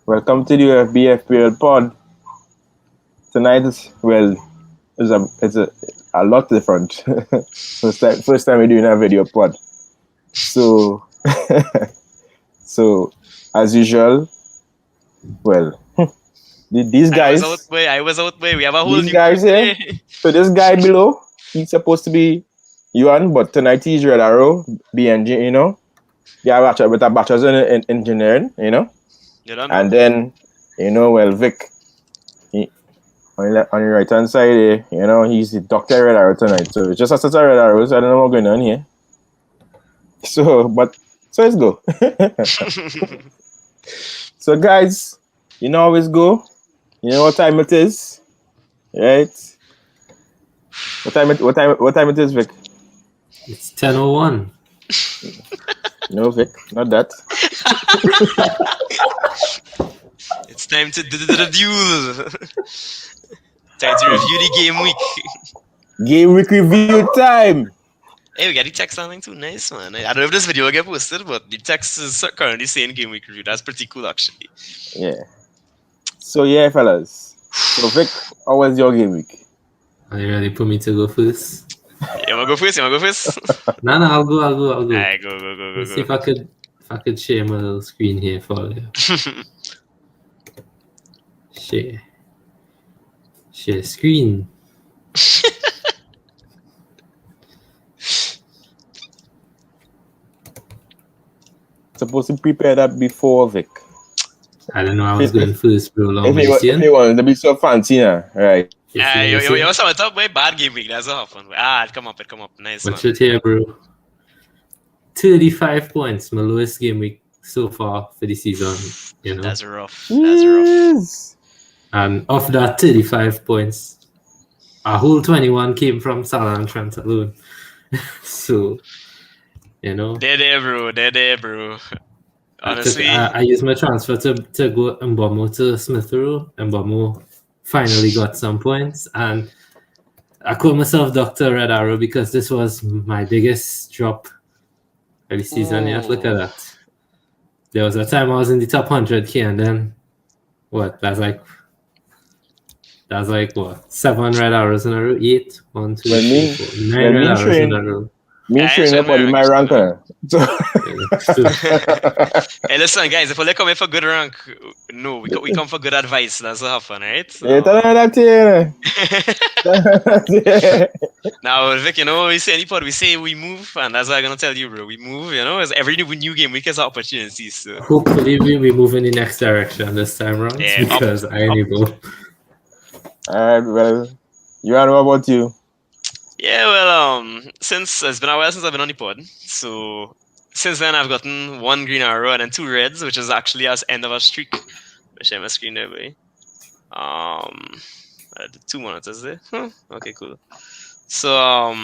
Welcome to the UFBFPL pod. Tonight is a lot different. first time we're doing a video pod. So so as usual, well, these guys, I was out, boy. We have a whole these new guys crew here. today. So this guy below, he's supposed to be Yuan, but tonight he's Red Arrow, BNG, Yeah, with a bachelor's in engineering, You don't know. And then, Vic, on the right hand side, he's the Dr. Red Arrow tonight. So it's just a set of Red Arrows. I don't know what's going on here. So let's go. So guys, how it's go. You know what time it is, right? What time it is, Vic? It's 10:01. No, Vic, not that. It's time to do the duel. Time to review the game week. Game week review time. Hey, we got the text on too. Nice, man. I don't know if this video will get posted, but the text is currently saying game week review. That's pretty cool, actually. Yeah. So yeah, fellas. So Vic, how was your game week? Are you ready for me to go first? You wanna go first? No, I'll go. Alright, go. Let's see if I could share my little screen here for you. Share screen. Supposed to prepare that before, Vic. I don't know. I was going first, bro. If you want to be so fancy, now, right? You was on top, boy. Bad game week. That's what happened. It come up. Nice, Watch man. it here, bro. 35 points. My lowest game week so far for the season. That's rough. Yes. And of that 35 points, a whole 21 came from Salah and Trent alone. So, They're there, bro. Honestly, I used my transfer to go Mbomo to Smith Rowe. Mbomo finally got some points, and I call myself Dr. Red Arrow because this was my biggest drop of the season. Yeah, look at that. There was a time I was in the top 100k, and then that's like what? 7 Red Arrows in a row? 8? 1, 2, 3, 4, 9 Red Arrows in a row. Me showing up on my ranker. Hey, listen, guys. If we're coming for good rank, no, we come for good advice. That's what happened, right? So. Yeah, tell me that here. Now, Vic, we say any pod, we say we move, and that's what I'm gonna tell you, bro. We move, as every new game week has opportunities. So. Hopefully, we move in the next direction this time around. Yeah, because I need to. Alright, well, you know about you? Yeah, well, since it's been a while since I've been on the pod, so since then I've gotten 1 green arrow and then 2 reds, which is actually as end of a streak. I'll share my screen there, boy. I did 2 monitors there. Okay, cool. So,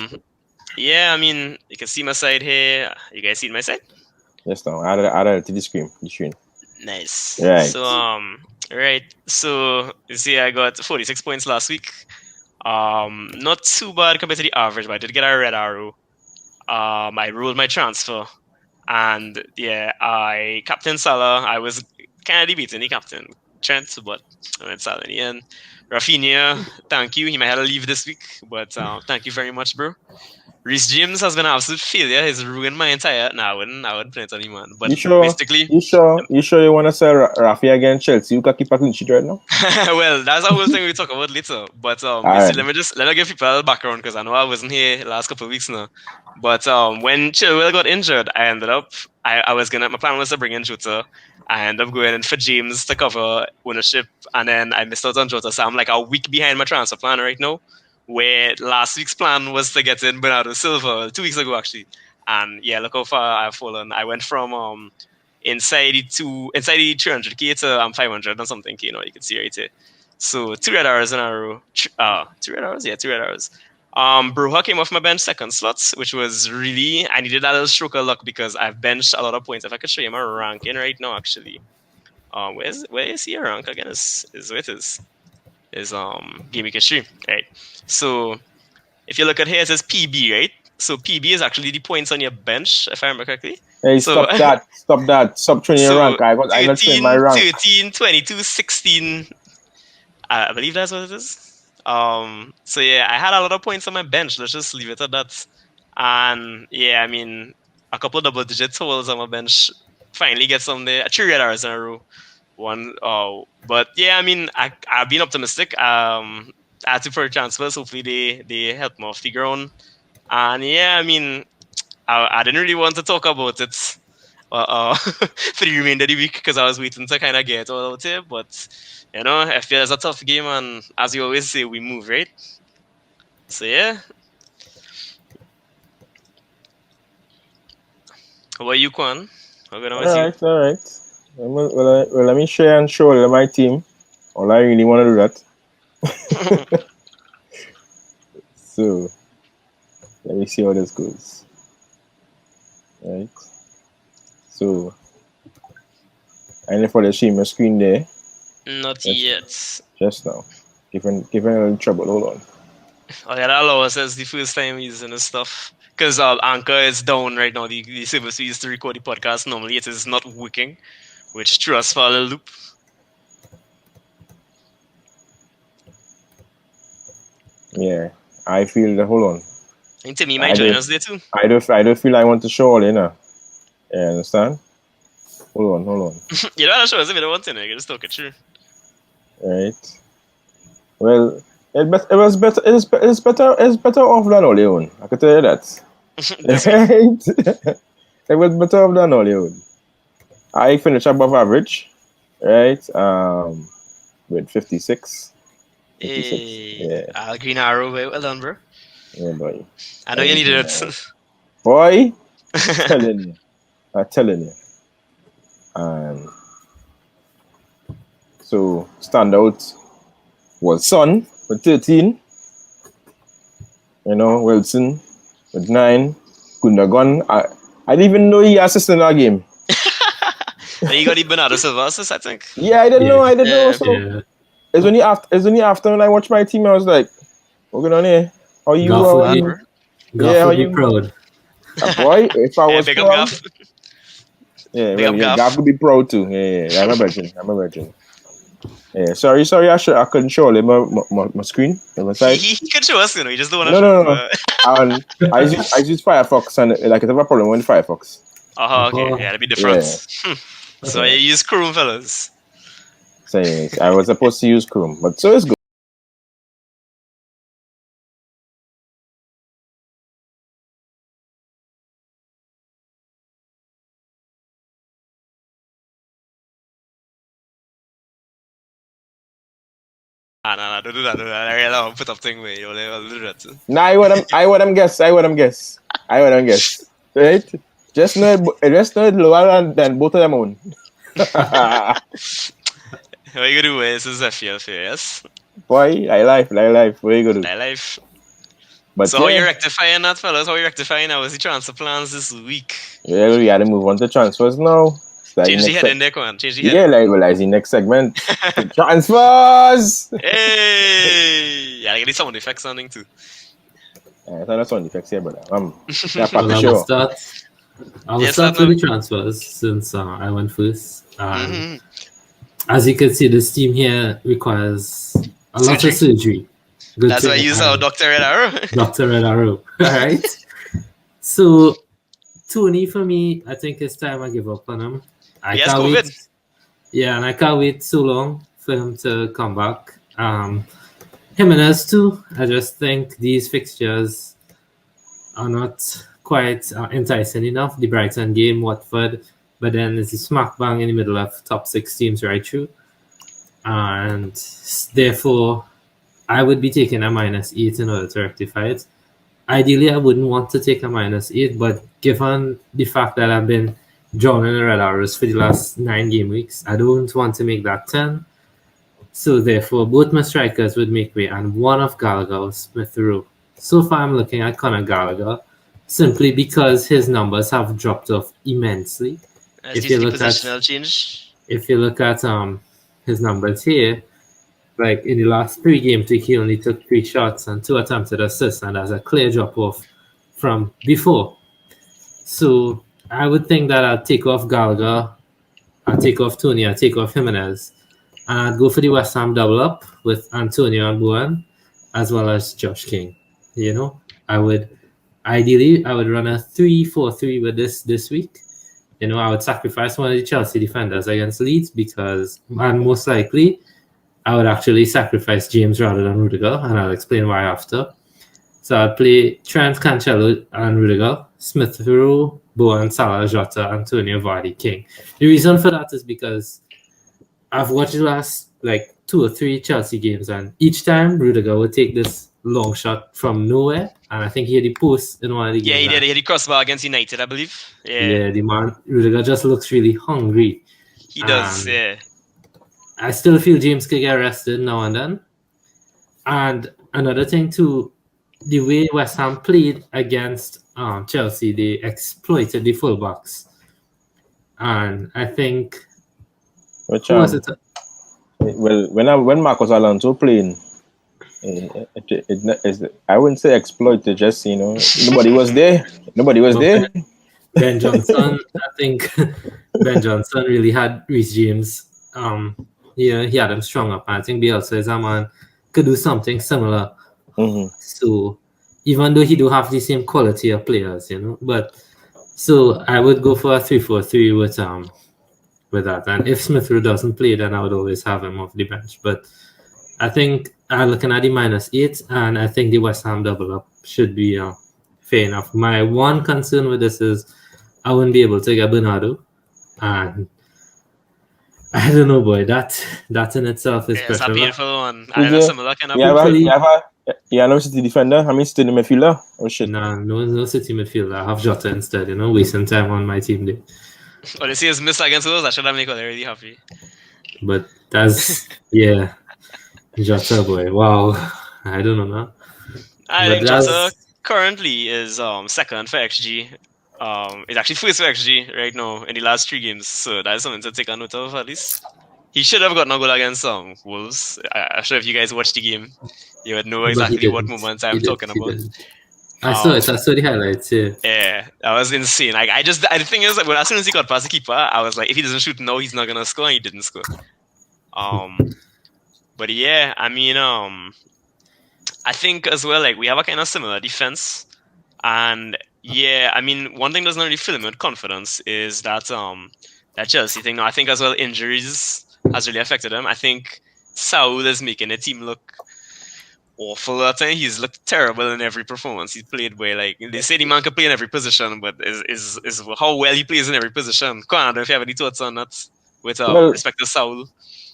yeah, I mean, you can see my side here. You guys see my side? Yes, no, add it to the screen. Nice. Right. So, right. So, you see, I got 46 points last week. Not too bad compared to the average, but I did get a red arrow. I rolled my transfer, and yeah, I captain Salah. I was kind of debating the captain Trent, but I went Salah in the end. Rafinha, thank you. He might have to leave this week, but thank you very much, bro. Reece James has been an absolute failure. He's ruined my entire. I wouldn't play it anymore. But basically, you sure you want to sell Rafi against Chelsea? You can keep a clean sheet right now. Well, that's a whole thing we talk about later. But right. let me give people a background because I know I wasn't here last couple of weeks now. But when Chilwell got injured, I ended up my plan was to bring in Jota. I ended up going in for James to cover ownership, and then I missed out on Jota. So I'm like a week behind my transfer plan right now. Where last week's plan was to get in Bernardo Silva 2 weeks ago actually, and yeah, look how far I've fallen. I went from inside the 300k to 500 or something. You can see right here. So 2 red arrows in a row. 2 red arrows, yeah, 2 red arrows. Broha came off my bench second slots, which was really I needed that little stroke of luck because I've benched a lot of points. If I could show you my ranking right now, actually, where is your rank again? Is where it is. Is game week history, right? So if you look at here, it says PB, right? So PB is actually the points on your bench, if I remember correctly. Hey, So- stop that. Stop training your So rank. I'm not training my 13, rank. 13, 22, 16. I believe that's what it is. So yeah, I had a lot of points on my bench. Let's just leave it at that. And yeah, I mean, a couple of double-digit totals on my bench. Finally get some there. 3 red arrows in a row. But yeah, I mean, I've been optimistic. I had to for transfers. Hopefully they help me off the ground. And yeah, I mean, I didn't really want to talk about it for the remainder of the week because I was waiting to kind of get it all out here. But you know, FPL is a tough game, and as you always say, we move, right? So yeah. How about you, Kwan? How good with you? All right. Well, let me share and show my team. All I really want to do that. So, let me see how this goes. Right. So, I need for the share my screen there. Not Yes. yet. Just now. Giving a little trouble. Hold on. Oh yeah, that allows us the first time using this stuff. Because Anchor is down right now. The service we used to record the podcast, normally it is not working, which threw us for a little loop. Yeah. I feel the hold on. I think Timmy might join us there too. I don't feel I want to show all in now. You understand? Hold on. You don't have to show us if you don't want to, you can just talk it through. Right. Well, it's better off than all your own. I can tell you that. Right? It was better off than all your own. I finished above average, right? With 56. 56. Hey, green arrow, well done, bro. Yeah, boy. I know you needed it. Boy, I'm telling you. So standout was Son with 13. You know, Wilson with 9. Gundogan. I didn't even know he assisted in that game. You got the Bernardo Silva assist, I think. Yeah, I didn't know. So Yeah. it's only after when I watched my team, I was like, "What's going on here? How you? Goff you would how be you? proud. Boy, if I was Big up proud, Gaff. yeah, Big up Gaff. Gaff would be proud too. Yeah, I'm a virgin. Yeah, sorry, I couldn't show him my screen on my side. He can show us, you know, he just don't want to No. I use Firefox and like I have a problem with Firefox. Okay, yeah, that'd be different. Yeah. So you use Chrome, fellas. So yes, I was supposed to use Chrome, but so it's good. No, don't do that. I really don't put up thing with you. I'll do that. Nah, I would guess. Right? Just know it lower than both of them own. What you gonna do with this is FPL fair, yes? Boy, I life. What you gonna do? My life. But So how you rectifying that, fellas? How you rectifying that? What's the transfer plans this week? Yeah, we gotta move on to transfers now. Like Change the head in there, Kwan. Change the head. Yeah, like the next segment. Transfers! Hey! Yeah, I get some effects sounding too. It's not sound effects here, brother. Yeah, Well, I will start Yes, with Adnan. the transfers since I went first. As you can see, this team here requires a lot of surgery. Good That's why I thing use I- our Dr. Red Arrow. Dr. Red Arrow. Alright. So Tony, for me, I think it's time I give up on him. I Yes, can't COVID. wait. Yeah, and I can't wait so long for him to come back. Jimenez too. I just think these fixtures are not quite enticing enough. The Brighton game, Watford, but then it's a smack bang in the middle of top 6 teams right through. And therefore, I would be taking a -8 in order to rectify it. Ideally, I wouldn't want to take a -8, but given the fact that I've been drawing the red arrows for the last 9 game weeks, I don't want to make that 10. So therefore, both my strikers would make way, and one of Gallagher was Smith Rowe. So far, I'm looking at Conor Gallagher simply because his numbers have dropped off immensely. If you look positional change. If you look at his numbers here, like in the last 3 games, he only took 3 shots and 2 attempted assists, and that's a clear drop off from before. So I would think that I'd take off Gallagher, I'd take off Tony, I'd take off Jimenez, and I'd go for the West Ham double up with Antonio and Bowen, as well as Josh King. You know, I would run a 3-4-3 with this week. You know, I would sacrifice one of the Chelsea defenders against Leeds and most likely, I would actually sacrifice James rather than Rudiger, and I'll explain why after. So I'd play Trent, Cancelo, and Rudiger, Smith Rowe, Bowen, Salah, Jota, Antonio, Vardy, King. The reason for that is because I've watched the last 2 or 3 Chelsea games, and each time Rudiger would take this long shot from nowhere, and I think he had the post in one of the games. Yeah, he did. He had the crossbar against United, I believe. Yeah, the man Rudiger just looks really hungry. He does. Yeah. I still feel James could get arrested now and then. And another thing too, the way West Ham played against Chelsea, they exploited the fullbacks, and I think. Which well, when Marcos Alonso playing, I wouldn't say exploited. Just nobody was there. Nobody was there. Ben Johnson, I think Ben Johnson really had Reece James. He had him strung up. I think Bielsa is a man could do something similar. Mm-hmm. So even though he do have the same quality of players, but so I would go for a 3-4-3 with that. And if Smith Rowe doesn't play, then I would always have him off the bench. But I think I'm looking at the -8, and I think the West Ham double up should be fair enough. My one concern with this is I wouldn't be able to get Bernardo, and I don't know, boy. That in itself is it's a painful one. I have a similar kind of. You have no City defender. I mean, City midfielder. Oh shit. No City midfielder. I have Jota instead. Wasting time on my team day. Well, they see us miss against us. I should have made it really happy. But that's Jota, boy. Wow. I don't know now. I think Jota currently is second for XG. It's actually first for XG right now in the last 3 games, so that's something to take a note of at least. He should have gotten a goal against Wolves. I'm sure if you guys watched the game, you would know exactly what moments I'm talking about. I saw it. I saw the highlights. Yeah, that was insane. The thing is, that as soon as he got past the keeper, I was like, if he doesn't shoot now, he's not gonna score. And he didn't score. But yeah, I mean, I think as well, we have a kind of similar defense, and yeah, I mean, one thing that's not really filling me with confidence is that that Chelsea thing. Now, I think as well, injuries has really affected him. I think Saul is making the team look awful. I think he's looked terrible in every performance he's played. Where they say the man can play in every position, but is how well he plays in every position. Come on, I don't know if you have any thoughts on that with respect to Saul.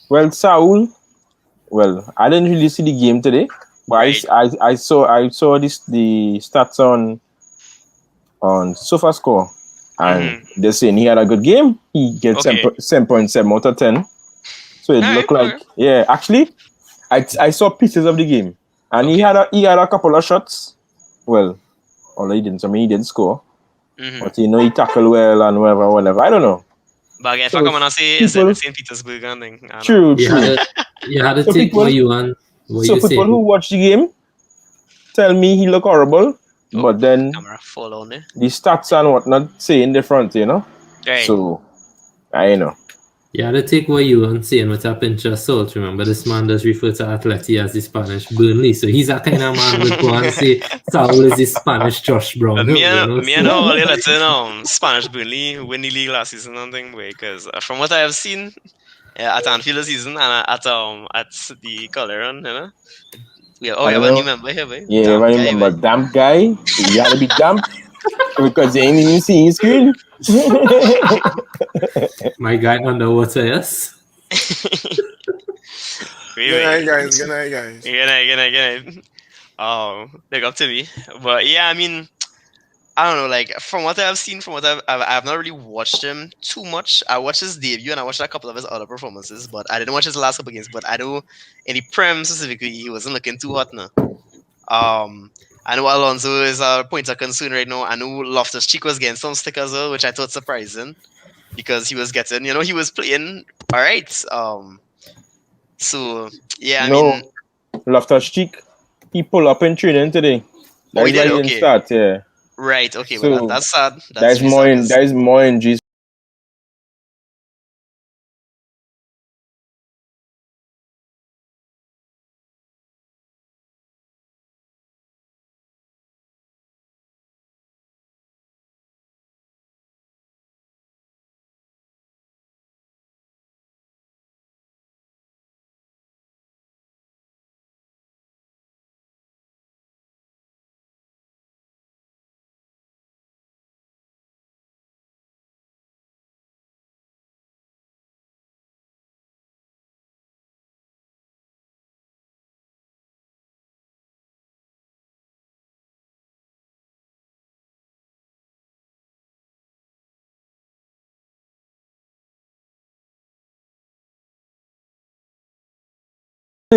Well, Saul. Well, I didn't really see the game today, but right. I saw the stats on SofaScore, and they're saying he had a good game. He gets 7.7 out of 10. So it looked like actually, I saw pieces of the game, and he had a couple of shots. Well, although he didn't. I mean, he didn't score, but he tackled well and whatever. I don't know. But if I come and say it's in St. Petersburg and thing. True. You had to take what you want. So people who watch the game tell me he look horrible, but then the stats and whatnot saying different, Right. So I know. You had to take what you want saying with a pinch of salt. Remember, this man does refer to Atleti as the Spanish Burnley, so he's that kind of man who would go and say Saul is the Spanish Josh Brown. Me and all the Spanish Burnley win the league last season and thing, because from what I have seen at Anfield this season and at the Calderon, we have a member here, boy. Yeah, I remember damp guy. You gotta be damp because you ain't even seeing his screen. My guy underwater, yes. Good night, guys. Good night. Big up to me. But yeah, I mean, I don't know. From what I've seen, I've not really watched him too much. I watched his debut and I watched a couple of his other performances, but I didn't watch his last couple games. But I know in the Prem specifically, he wasn't looking too hot now. I know Alonso is a point of concern right now. I know Loftus-Cheek was getting some stick as well, which I thought surprising because he was getting, he was playing all right. So yeah, I mean, Loftus-Cheek, he pulled up in training today. That's why he didn't start. Yeah. Right. Okay. Well, So that's sad. That's there's really sad. more in 'Cause- there's more injuries.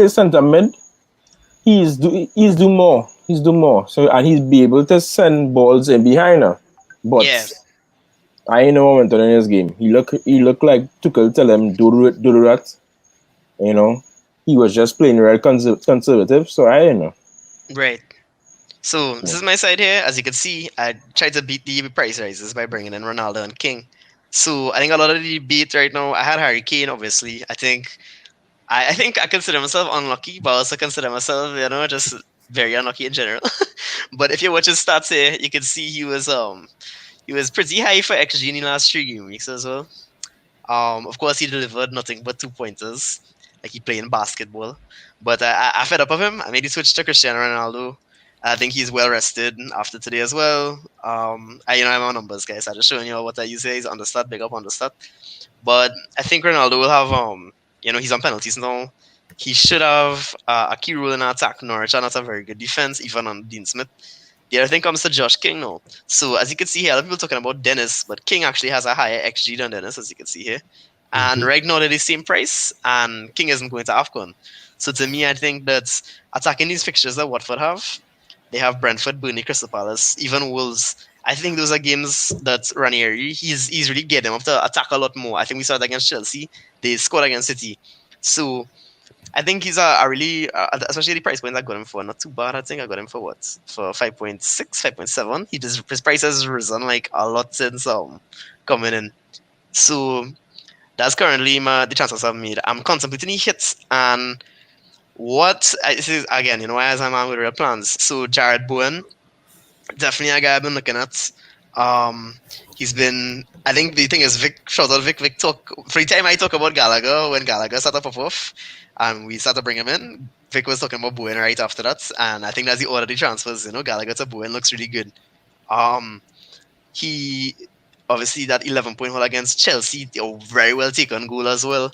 Center mid, he's do more. He's do more. So and he's be able to send balls in behind her. yeah. But I ain't no momentum in his game. He look like Tuchel tell him do that. You know, he was just playing real conservative. So I don't know. Right. So this is my side here. As you can see, I tried to beat the price rises by bringing in Ronaldo and King. So I think a lot of the beat right now. I had Harry Kane, obviously. I think I consider myself unlucky, but I also consider myself, just very unlucky in general. But if you watch his stats here, you can see he was pretty high for XG in the last 3 game weeks as well. Of course, he delivered nothing but 2 pointers, like he playing basketball. But I fed up of him. I made the switch to Cristiano Ronaldo. I think he's well rested after today as well. I'm on numbers, guys. I'm just showing you what I use here. He's understat, big up understat. But I think Ronaldo will have he's on penalties now. He should have a key role in our attack. Norwich are not a very good defense, even on Dean Smith. The other thing comes to Josh King now. So as you can see here, a lot of people talking about Dennis, but King actually has a higher XG than Dennis, as you can see here. And right now they're the same price, and King isn't going to AFCON. So to me, I think that attacking these fixtures that Watford have, they have Brentford, Burnley, Crystal Palace, even Wolves. I think those are games that Ranieri, he's really getting them up to attack a lot more. I think we saw it against Chelsea. They scored against City. So I think he's a really, especially the price point I got him for, not too bad. I think I got him for what? For 5.6, 5.7. His price has risen like a lot since coming in. So that's currently the chances I've made. I'm contemplating the hits and this is again, as I'm on with real plans. So Jared Bowen, definitely a guy I've been looking at. Um, he's been. I think the thing is, Vic. Shout out Vic. Vic talk. Every time I talk about Gallagher, when Gallagher started to pop off, and we started to bring him in, Vic was talking about Bowen right after that, and I think that's the order of the transfers. Gallagher to Bowen looks really good. Um, he obviously that 11-point haul against Chelsea, a very well taken goal as well.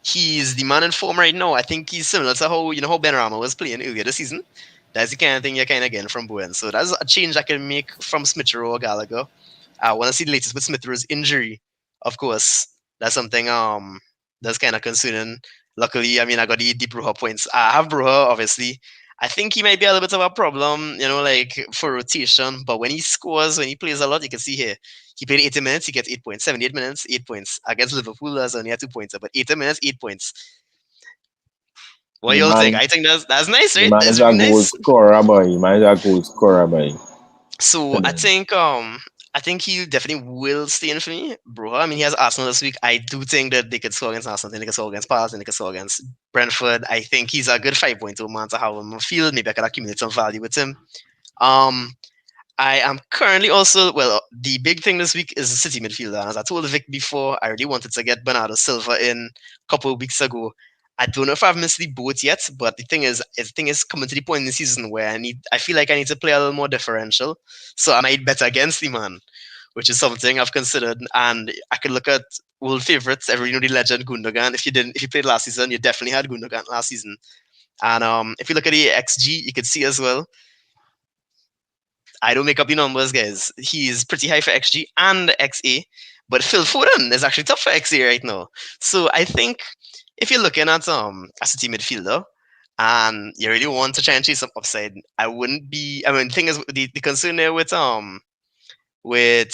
He's the man in form right now. I think he's similar to how Benrahma was playing earlier this season. That's the kind of thing you're kind of getting from Bowen. So that's a change I can make from Smith Rowe or Gallagher. I want to see the latest with Smith Rowe's injury. Of course, that's something that's kind of concerning. Luckily, I mean, I got the Bruja points. I have Bruja, obviously. I think he might be a little bit of a problem, like for rotation. But when he scores, when he plays a lot, you can see here, he played 80 minutes, he gets 8 points. 78 minutes, 8 points. Against Liverpool, that's only a 2 points. But 80 minutes, 8 points. What The y'all think? man, I think that's nice, the right? man That's is a really goal nice. scorer, boy. The man is a goal scorer, boy. So I think he definitely will stay in for me, bro. I mean, he has Arsenal this week. I do think that they could score against Arsenal, they could score against Palace, and they could score against Brentford. I think he's a good 5.2 man to have him on the field. Maybe I could accumulate some value with him. Um, I am currently also, well, the big thing this week is the City midfielder. And as I told Vic before, I really wanted to get Bernardo Silva in a couple of weeks ago. I don't know if I've missed the boat yet, but the thing is coming to the point in the season where I feel like I need to play a little more differential. So I might bet against the man, which is something I've considered. And I could look at old favorites, the legend Gundogan. If you played last season, you definitely had Gundogan last season. And if you look at the XG, you could see as well, I don't make up the numbers, guys. He's pretty high for XG and XA, but Phil Foden is actually top for XA right now. So I think if you're looking at a City midfielder and you really want to try and chase some upside, I wouldn't be. I mean, the thing is, the concern there with um with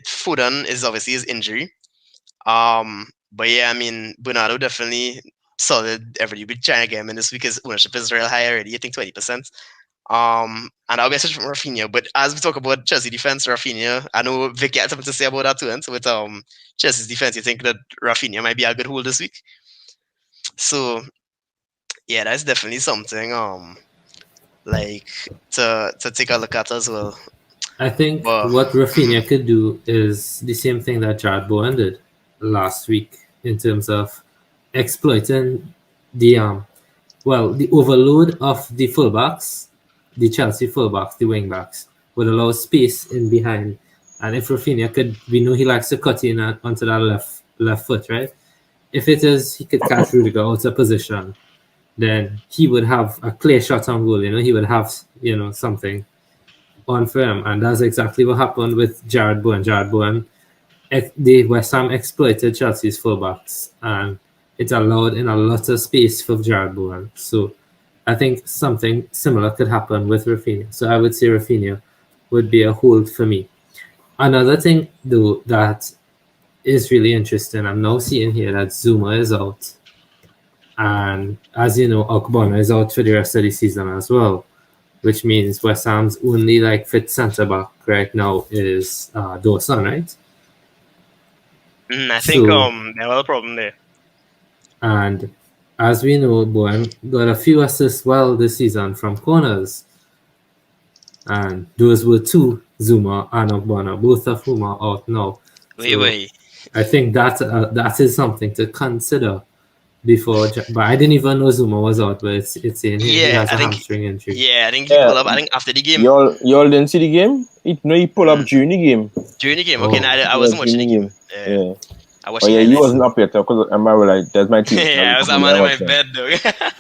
Foden is obviously his injury. But yeah, I mean, Bernardo definitely solid. Every week trying to get him in this week. His ownership is real high already. I think 20%. And I'll be a from Rafinha. But as we talk about Chelsea defense, Rafinha, I know Vicky had something to say about that too. And so with Chelsea's defense, you think that Rafinha might be a good hold this week? So yeah, that's definitely something like to take a look at as well. I think But what Rafinha could do is the same thing that Jared Bowen did last week in terms of exploiting the the overload of the fullbacks, the Chelsea fullbacks, the wingbacks, would allow space in behind. And if Rafinha could, we know he likes to cut in onto that left foot, right? If it is, he could catch Rudiger out of position, then he would have a clear shot on goal. He would have something on for him, and that's exactly what happened with Jared Bowen. Jared Bowen, the West Ham exploited Chelsea's fullbacks, and it allowed in a lot of space for Jared Bowen. So I think something similar could happen with Rafinha. So I would say Rafinha would be a hold for me. Another thing, though, that is really interesting, I'm now seeing here that Zuma is out. And as you know, Ogbonna is out for the rest of the season as well, which means West Ham's only fit centre back right now is Dawson, right? I think there was a problem there. And as we know, Bowen got a few assists this season from corners. And those were two, Zuma and Ogbonna, both of whom are out now. Wait. I think that is something to consider before. But I didn't even know Zuma was out, but it's in here. He has a hamstring injury. Yeah, I think he pulled up. I think after the game. Y'all didn't see the game? He pulled up during the game. During the game, okay. I wasn't watching the game. Yeah. I watched you wasn't up yet because I remember that's my team. Yeah, I was in my bed though.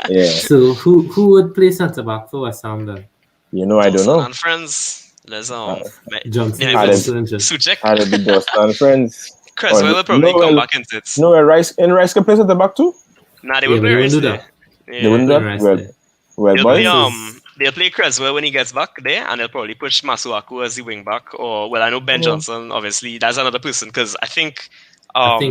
Yeah. So who would play centre back for West Ham then? I don't know. And friends, there's Johnson, Suchek. Had to be Dawson and friends. Creswell will probably come back into it. No, Rice can play at the back too. Nah, they will play Rice. They wouldn't do that. Well, boys. They'll play Creswell when he gets back there, and they'll probably push Masuaku as the wing back. Or I know Ben Johnson. Obviously, that's another person because I think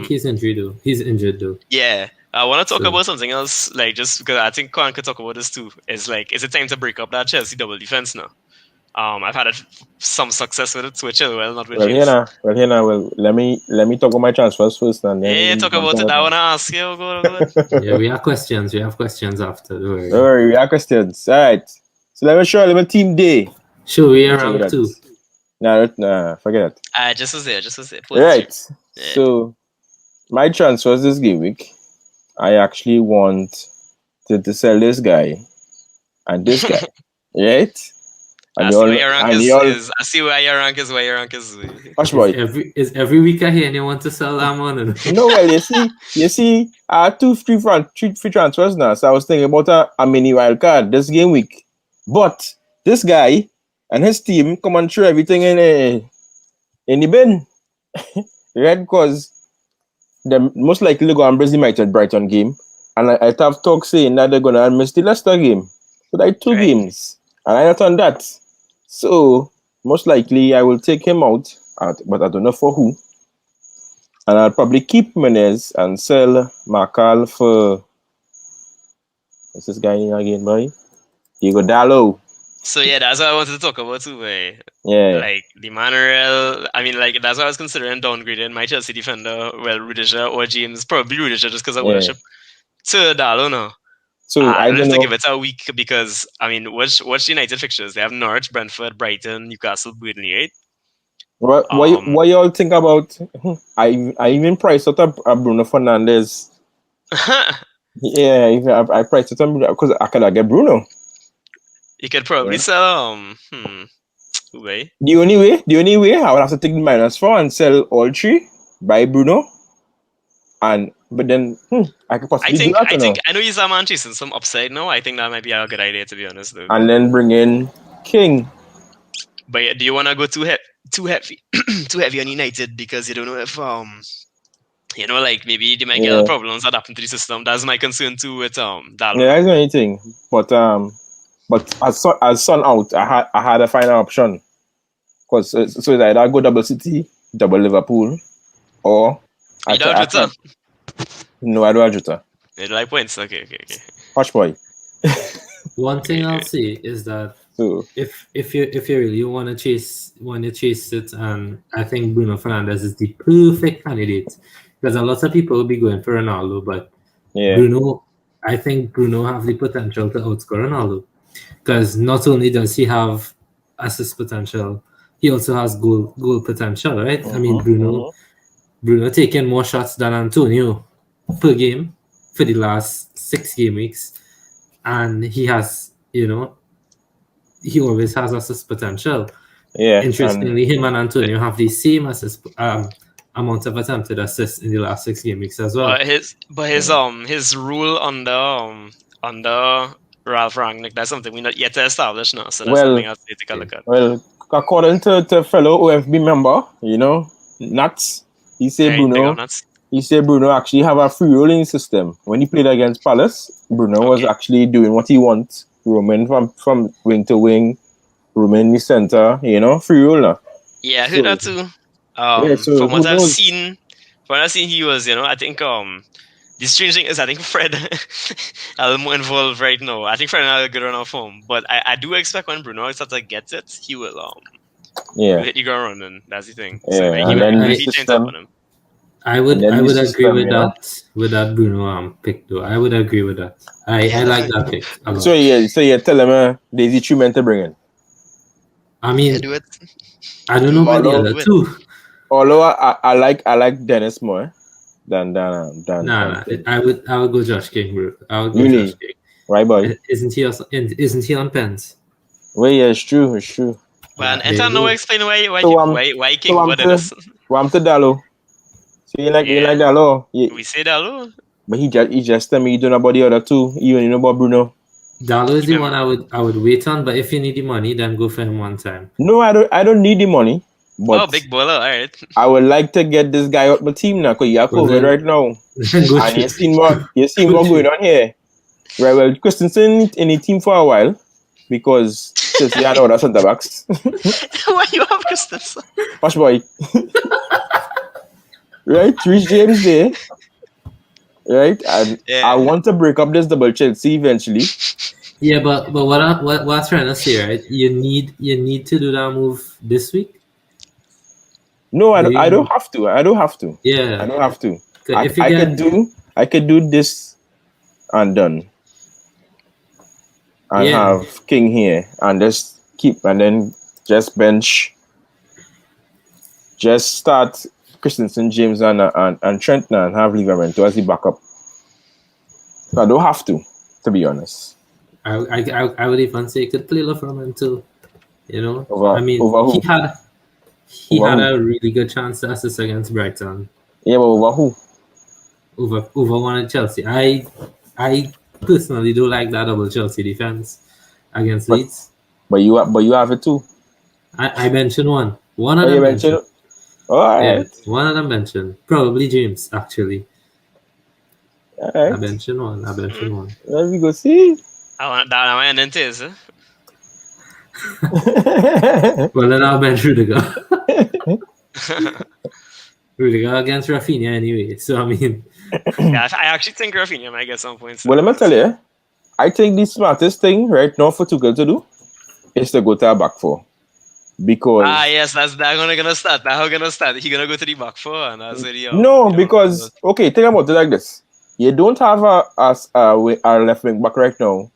he's injured though. Yeah. I want to talk about something else, just because I think Kwan could talk about this too. Is is it time to break up that Chelsea double defense now? I've had some success with it, so not with James. Well, let me talk about my transfers first, and then talk about it. I want to ask you. Go. Yeah, we have questions. We have questions after. Don't worry, we have questions. All right. So let me show you my team day. Sure, we are round 2. Nah, forget it. Just was there. Right. Yeah. So my transfers this game week, I actually want to sell this guy and this guy, right? I see where your rank is. Hush boy. Every week I hear you want to sell that one. No, well, you see, I had 3 free transfers now, so I was thinking about a mini wild card this game week. But this guy and his team come and throw everything in the bin, right? Because they're most likely to go and Brazil United Brighton game, and I have talk saying that they're gonna miss the Leicester game. So like 2 games, and I not on that. So most likely I will take him out, but I don't know for who. And I'll probably keep Menez and sell Marcal for what's this guy name again, boy? Diego Dallo. So yeah, that's what I wanted to talk about too, boy. Yeah. The Manuel, that's why I was considering downgrading my Chelsea defender, Rudiger or James, probably Rudiger just because of ownership, to Dallo now. So I don't know. Give it a week because what's United fixtures? They have Norwich, Brentford, Brighton, Newcastle, Burnley, right? What y'all think about? I even priced out a Bruno Fernandes. Yeah, I priced it on because I could get Bruno. You could probably sell way. The only way I would have to take the -4 and sell all 3, buy Bruno, but then I could possibly do that. I know he's a man chasing some upside now. I think that might be a good idea, to be honest, though. And then bring in King. But do you want to go too heavy on United because you don't know if maybe they might get problems adapting to the system. That's my concern too with Dallo. Yeah, that's the only thing. But as Son out, I had a final option. Because so it's either I go double City, double Liverpool, or I don't have Jota. No, I don't have Jota. You like points? Okay. Hush boy. One thing I'll say is that So if you really want to chase it, and I think Bruno Fernandes is the perfect candidate because a lot of people will be going for Ronaldo, but yeah, I think Bruno have the potential to outscore Ronaldo because not only does he have assist potential, he also has goal potential, right? I mean, Bruno taking more shots than Antonio per game for the last 6 game weeks, and he has, he always has assist potential. yeah, Interestingly, him and Antonio have the same assist amount of attempted assists in the last 6 game weeks as well. His rule under Ralph Rangnick, that's something we not yet established now. So that's something else to take a look at. Well, according to fellow OFB member, Nats, he said Right, big up Bruno. nuts. He said Bruno actually have a free rolling system. When he played against Palace, Bruno was actually doing what he wants. Roaming from wing to wing, roaming in the center, free roller. Yeah, I heard that too. So from what who I've knows? seen, he was, I think the strange thing is I think Fred a little more involved right now. I think Fred had a good run of form, but I do expect when Bruno starts to get it, he will hit the ground running. That's the thing. So Yeah, he and then will the change up system. on him. I would And then the agree system, with that Bruno pick though. I would agree with that. I like that pick a lot. So you tell him Daisy True meant to bring in. I mean, Yeah, do it. I don't know about the other two. Although I like Dennis more than Nah, I would go Josh King, bro. I would go Really? Josh King. Right, boy. Isn't he on pens? Well, yeah, it's true. But There you no go. explain why King So over Dennis. I'm to Dalo. So you like Dalo? We say Dalo. But he just tell me you don't know about the other two. You only know about Bruno. Dalo is the one I would wait on, but if you need the money, then go for him one time. No, I don't need the money. But big baller, alright. I would like to get this guy out my team now because you're COVID right now. And you seen what going on here. Right, well, Christensen in the team for a while because Chelsea had other centre backs. Why you have Christensen? Posh boy. Right, Reece James there. Right, and I want to break up this double Chelsea eventually. Yeah, but what I'm trying to say, right? You need to do that move this week. No, I don't have to. Yeah, I don't have to. I could do this and done. And have King here and just keep and then just bench. Just start Christensen, James and Trent now and have Livermento as the backup. So I don't have to be honest. I would even say you could play Livermento. Over who? He had a really good chance to assist against Brighton. Yeah, but over who? Over one of Chelsea. I personally don't like that double Chelsea defense against Leeds. But you have it too. I mentioned one. One of them mentioned. All right. Yeah, one of them mentioned. Probably James, actually. All right. I mentioned one. Let me go see. I want that on my end too. Well, then I'll bench Rudiger. Rudiger against Rafinha anyway. So, I mean... Yeah, I actually think Rafinha might get some points. Well, let me tell you, I think the smartest thing right now for Tuchel to do is to go to a back four. Because... yes, that's gonna start. That's how gonna start. He's gonna go to the back four and that's where No, because... Okay, think about it like this. You don't have a left wing back right now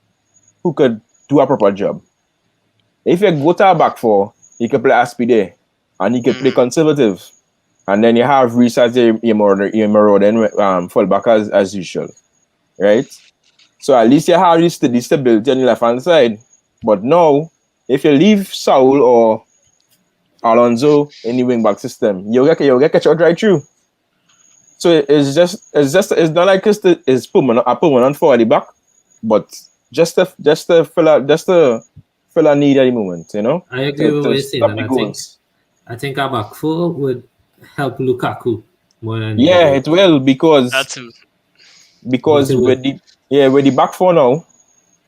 who could do a proper job. If you go to a back four, you can play Aspi there and you can play conservative. And then you have Reece as your then fall back as usual. Right? So at least you have this stability on the left hand side. But now, if you leave Saul or Alonso in the wing back system, you'll get catch out right through. So it's not like it's permanent for the back, but just to fill a need at the moment, I agree with what you're saying. I think our back four would help Lukaku more than it will because with the back four now,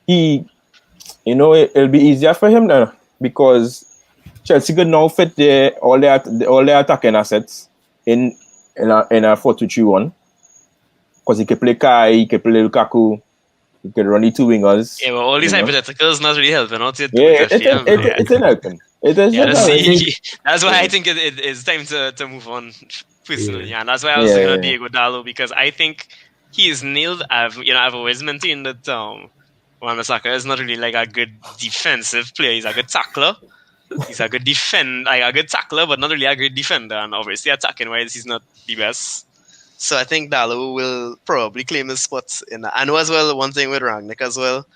it'll be easier for him now because Chelsea could now fit all their attacking assets in a 4-2-3-1 because he can play Kai, he can play Lukaku, He could run the two wingers. Yeah, well, all these you know. hypotheticals not really helping out with Yeah, the film. it's an helping. It is Yeah, just let's No, I helping. think- see. That's why Yeah. I think it's time to move on personally. Yeah. And that's why I was looking at Yeah. Diego Dallo, because I think he is nailed. I've always maintained that Wan-Bissaka is not really like a good defensive player. He's a good tackler. He's a good a good tackler, but not really a great defender. And obviously, attacking wise, he's not the best. So I think Dallo will probably claim his spot in that. I know as well one thing with Rangnick as well.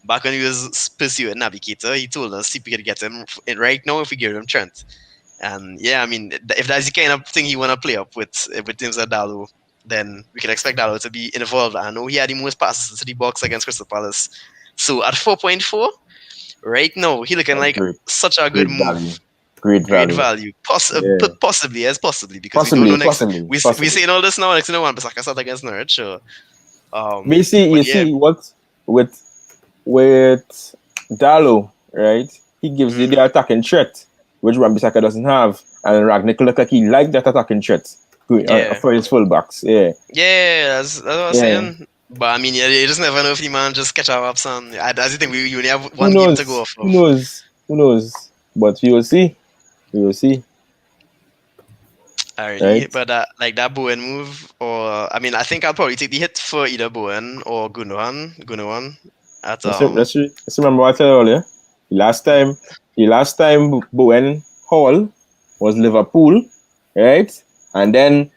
Back when he was pursuing Navigator, he told us if we could get him right now if we give him Trent. And yeah, I mean, if that's the kind of thing you want to play up with teams like Dallo, then we can expect Dallo to be involved. I know he had the most passes to the box against Crystal Palace. So at 4.4, right now, he looking like Great. such a good Great move. value. Great Value. Yeah. Possibly, because we don't know next. Possibly. We saying all this now. Next thing, Wan-Bissaka start against Norwich. So, But you but see what with Dallo, right? He gives you the attacking threat, which Wan-Bissaka doesn't have, and Ragnick look like he liked that attacking threat for his fullbacks. Yeah. Yeah, that's what I was saying. But I mean, yeah, you just never know if the man just catch up some. That's the thing. We only have one game to go off of. Who knows? But we will see. Alrighty, Right. but like that Bowen move, or I mean, I think I'll probably take the hit for either Bowen or Gundogan. At Let's remember what I said earlier. The last time Bowen Hall was Liverpool, right? And then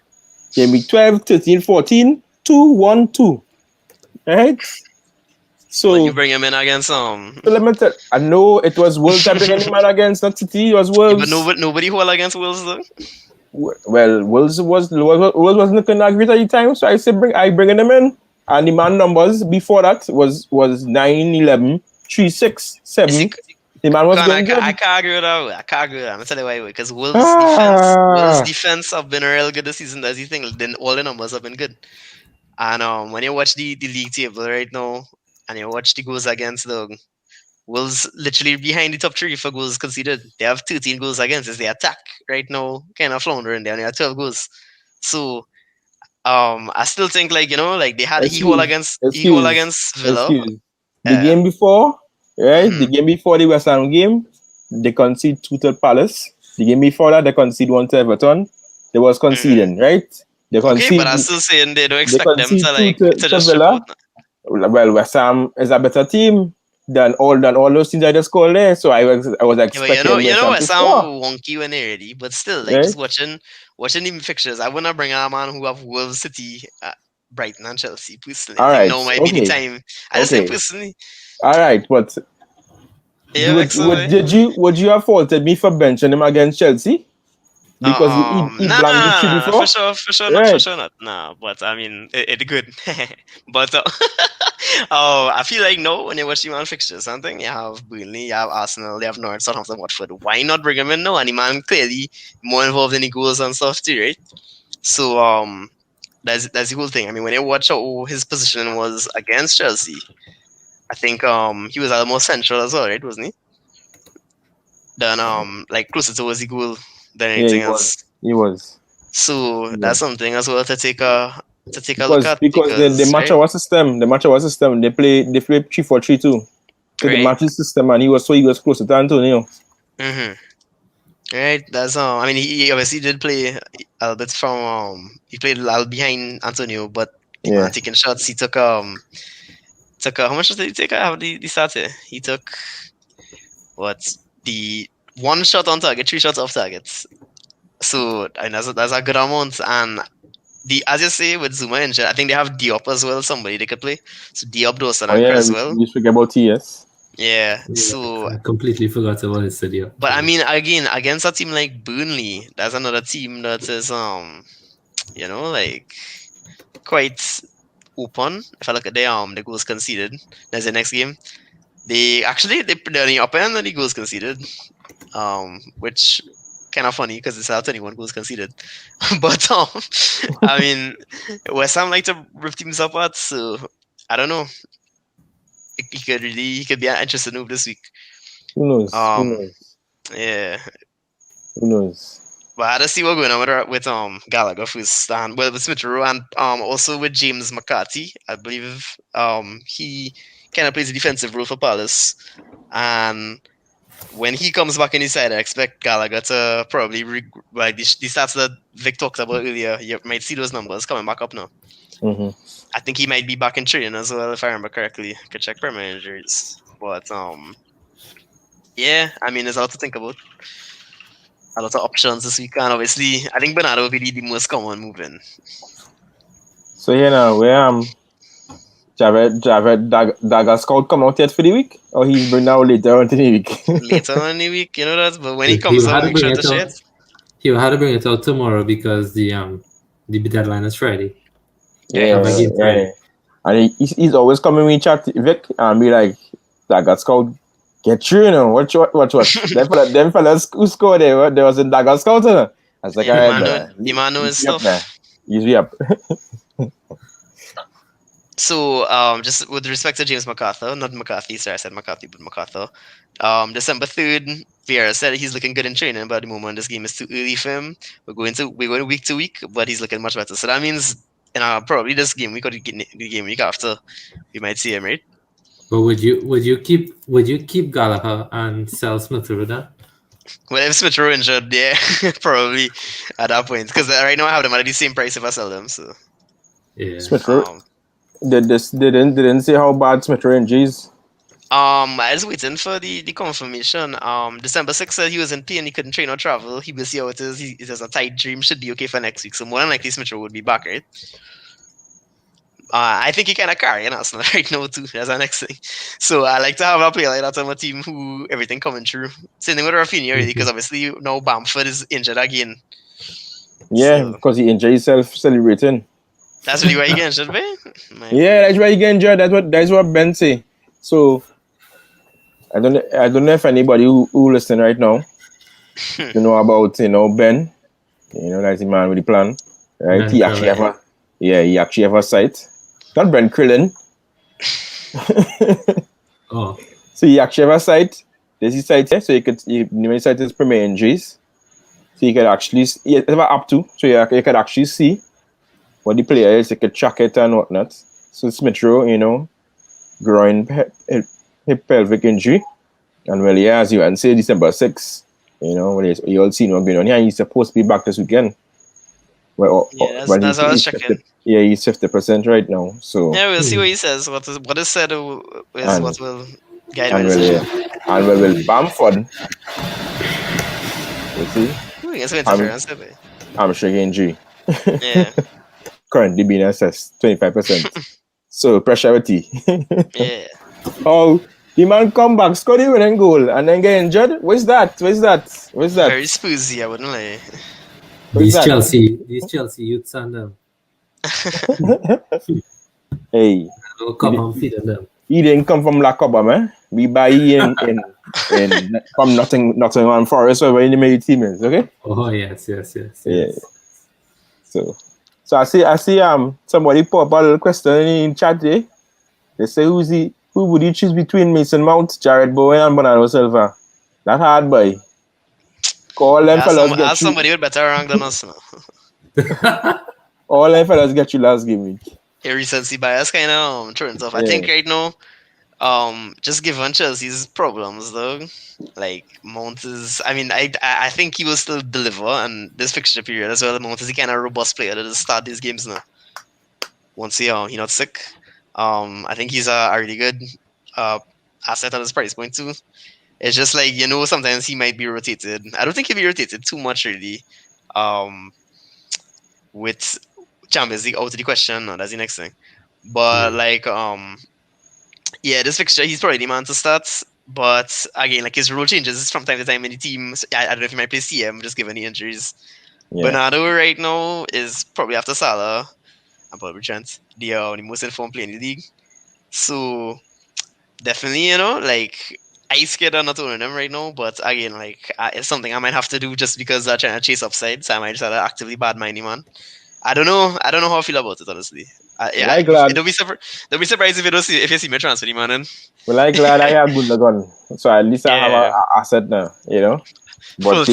game week 12, 13, 14, 2-1-2. Right? So when you bring him in against So let me tell I know it was Wolves that bring any man against, not City, it was Wolves. but nobody hold against Wolves though. Well, Wolves wasn't looking that great at the time, so I bring them in. And the man numbers before that was 9, 11, 3, 6, 7. The man was going good. I can't agree with that. I'm gonna tell you why. Because Wolves defense have been real good this season. That's the thing. Then all the numbers have been good. And when you watch the league table right now, and you watch the goals against, the Wolves literally behind the top 3 for goals conceded. They have 13 goals against. It's the attack right now, kind of floundering. They only have 12 goals. So I still think like they had he hold against Villa. The game before, right? The game before the West Ham game, they conceded 2 to Palace. The game before that, they conceded 1 to Everton. They was conceding, right? They conceded. Okay, but I'm still saying they don't expect them to just Villa. Well, West Ham is a better team than all those teams I just called there. So I was expecting. West Ham wonky when they're ready, but still, like just watching the fixtures, I wanna bring a man who have Wolves, City, Brighton, and Chelsea. Personally, all right, now might be the time. I just say personally. All right, but would you have faulted me for benching him against Chelsea? Because he blanked the before? For sure not. Nah, but I mean, it's good. But I feel like no, when you watch the man fixtures, something you have Burnley, you have Arsenal, you have Norwich, Southampton, Watford. Why not bring him in now? And the man clearly more involved in the goals and stuff too, right? So that's the whole thing. I mean, when you watch how his position was against Chelsea, I think he was more central as well, right? Wasn't he? Then like closer towards the goal than anything else. He was. So that's something as well to take a look at because the match our system, they play 3-4-3 too. So the match system, and he was closer to Antonio. Right. That's I mean, he obviously did play a bit from he played a little behind Antonio, but taking shots, he took how much did he take? I have the stats here. He took the 1 shot on target, 3 shots off targets. So and that's a good amount. And as you say with Zuma injured, I think they have Diop as well, somebody they could play. So Diop does that as well. You forget about TS. Yeah, so I completely forgot about his Diop. But I mean, again, against a team like Burnley, that's another team that is like quite open. If I look at the goals conceded, that's the next game. They're the upper end of the goals conceded, which kind of funny because it's 21 goals conceded. But I mean, West Ham like to rip teams apart, so I don't know. He could be an interesting move this week. Who knows? Yeah. Who knows? But I had to see what's going on with Gallagher first, and well with Smith Rowe, and also with James McCarthy. I believe he kind of plays a defensive role for Palace, and when he comes back in his side, I expect Gallagher to probably like the stats that Vic talked about earlier. You might see those numbers coming back up now. Mm-hmm. I think he might be back in training as well, if I remember correctly. Could check Premier injuries, but yeah, I mean, there's a lot to think about. A lot of options this week, and obviously, I think Bernardo will be the most common moving. So where Javed Dagger Scout come out yet for the week, or he's bring now later on in the week? Later on in the week, you know that. But when he He comes had out, to make bring sure it to share out. it. He had to bring it out tomorrow because the deadline is Friday. Yeah, Again, Friday. and he's always coming with chat Vic and be like, Dagger Scout, get through, watch. them fellas who scored there was in Dagger Scout, I was like, Yeah, alright, man, the man knows ease me up, stuff. man. Ease me up. So, just with respect to James McArthur, not McCarthy, sorry, I said McCarthy, but McArthur. December 3rd, Vieira said he's looking good in training, but at the moment this game is too early for him. We're going week to week, but he's looking much better. So that means, probably this game week or the game week after, we might see him, right? But would you keep Gallagher and sell Smith Rowe then? Well, if Smith Rowe injured, yeah, probably at that point, because right now I have them at the same price if I sell them. So Yeah. Smith Rowe, didn't say how bad Smith Rowe injuries. I was waiting for the confirmation. December 6th said he was in pain, he couldn't train or travel. He will see how it is. It has a tight dream, should be okay for next week. So more than likely Smith Rowe would be back, right? I think he kind of carrying Arsenal right now too. That's our next thing. So I like to have a player like that on my team who everything coming through. Same thing with Rafinha, really, because obviously now Bamford is injured again. Yeah, So- because he injured himself celebrating. That's really why he gets injured, man. Yeah, that's why he get injured. That's what Ben say. So I don't know if anybody who listen right now, you know about Ben. That's the man with the plan, right? Ben He actually have a site. Not Ben Krillin. Oh, So he actually have a site. There's his site here, so his site is Premier Injuries. So you could actually he have an app too, so you could actually see what the player is. You could track it and whatnot. So Smith Rowe, groin hip pelvic injury, and well, yeah, as you say, December 6th, you all seen what's going on here. He's supposed to be back this weekend. Well, that's what I was checking. He's 50% right now. So Yeah, we'll see what he says. What is said is what will guide my and decision. and will Bamford. You see, Ooh, he has some interference, maybe. hamstring injury. Yeah, Currently being assessed 25%. So pressure with T. yeah. Oh, the man come back, score the winning goal, and then get injured. What's that? Very spoozy, I wouldn't lie. these Chelsea youths and them. Hey, Will come and feed on them. he didn't come from La Coba, man. We buy in from Nottingham Forest, where the main team is. Okay. Oh yes. Yeah. So I see somebody pop a little question in chat there. They say who would you choose between Mason Mount, Jared Bowen, and Bernardo Silva? That hard, boy. All them fellas get you. Somebody with better rank than us now. All them fellas get you last game week. Your recency bias kind of turns off. I think right now, just given Chelsea's problems though, like Mount is. I mean, I think he will still deliver, and this fixture period as well. Mount is the kind of robust player that will start these games now. Once he not sick, I think he's a really good asset at his price point too. It's just like sometimes he might be rotated. I don't think he'll be rotated too much really. With Champions League out of the question, no, that's the next thing. But this fixture he's probably the man to start. But again, like his role changes from time to time in the team. So I don't know if he might play CM just given the injuries. Yeah. Bernardo right now is probably after Salah and probably Trent, the most informed player in the league. So definitely, I scared of not owning them right now, but again, it's something I might have to do just because I'm trying to chase upside, so I might just have to actively bad mind him, man. I don't know how I feel about it, honestly. Don't be surprised if you see me transfer him, man. Well, I'm glad I have good gun, so at least I have an asset now, But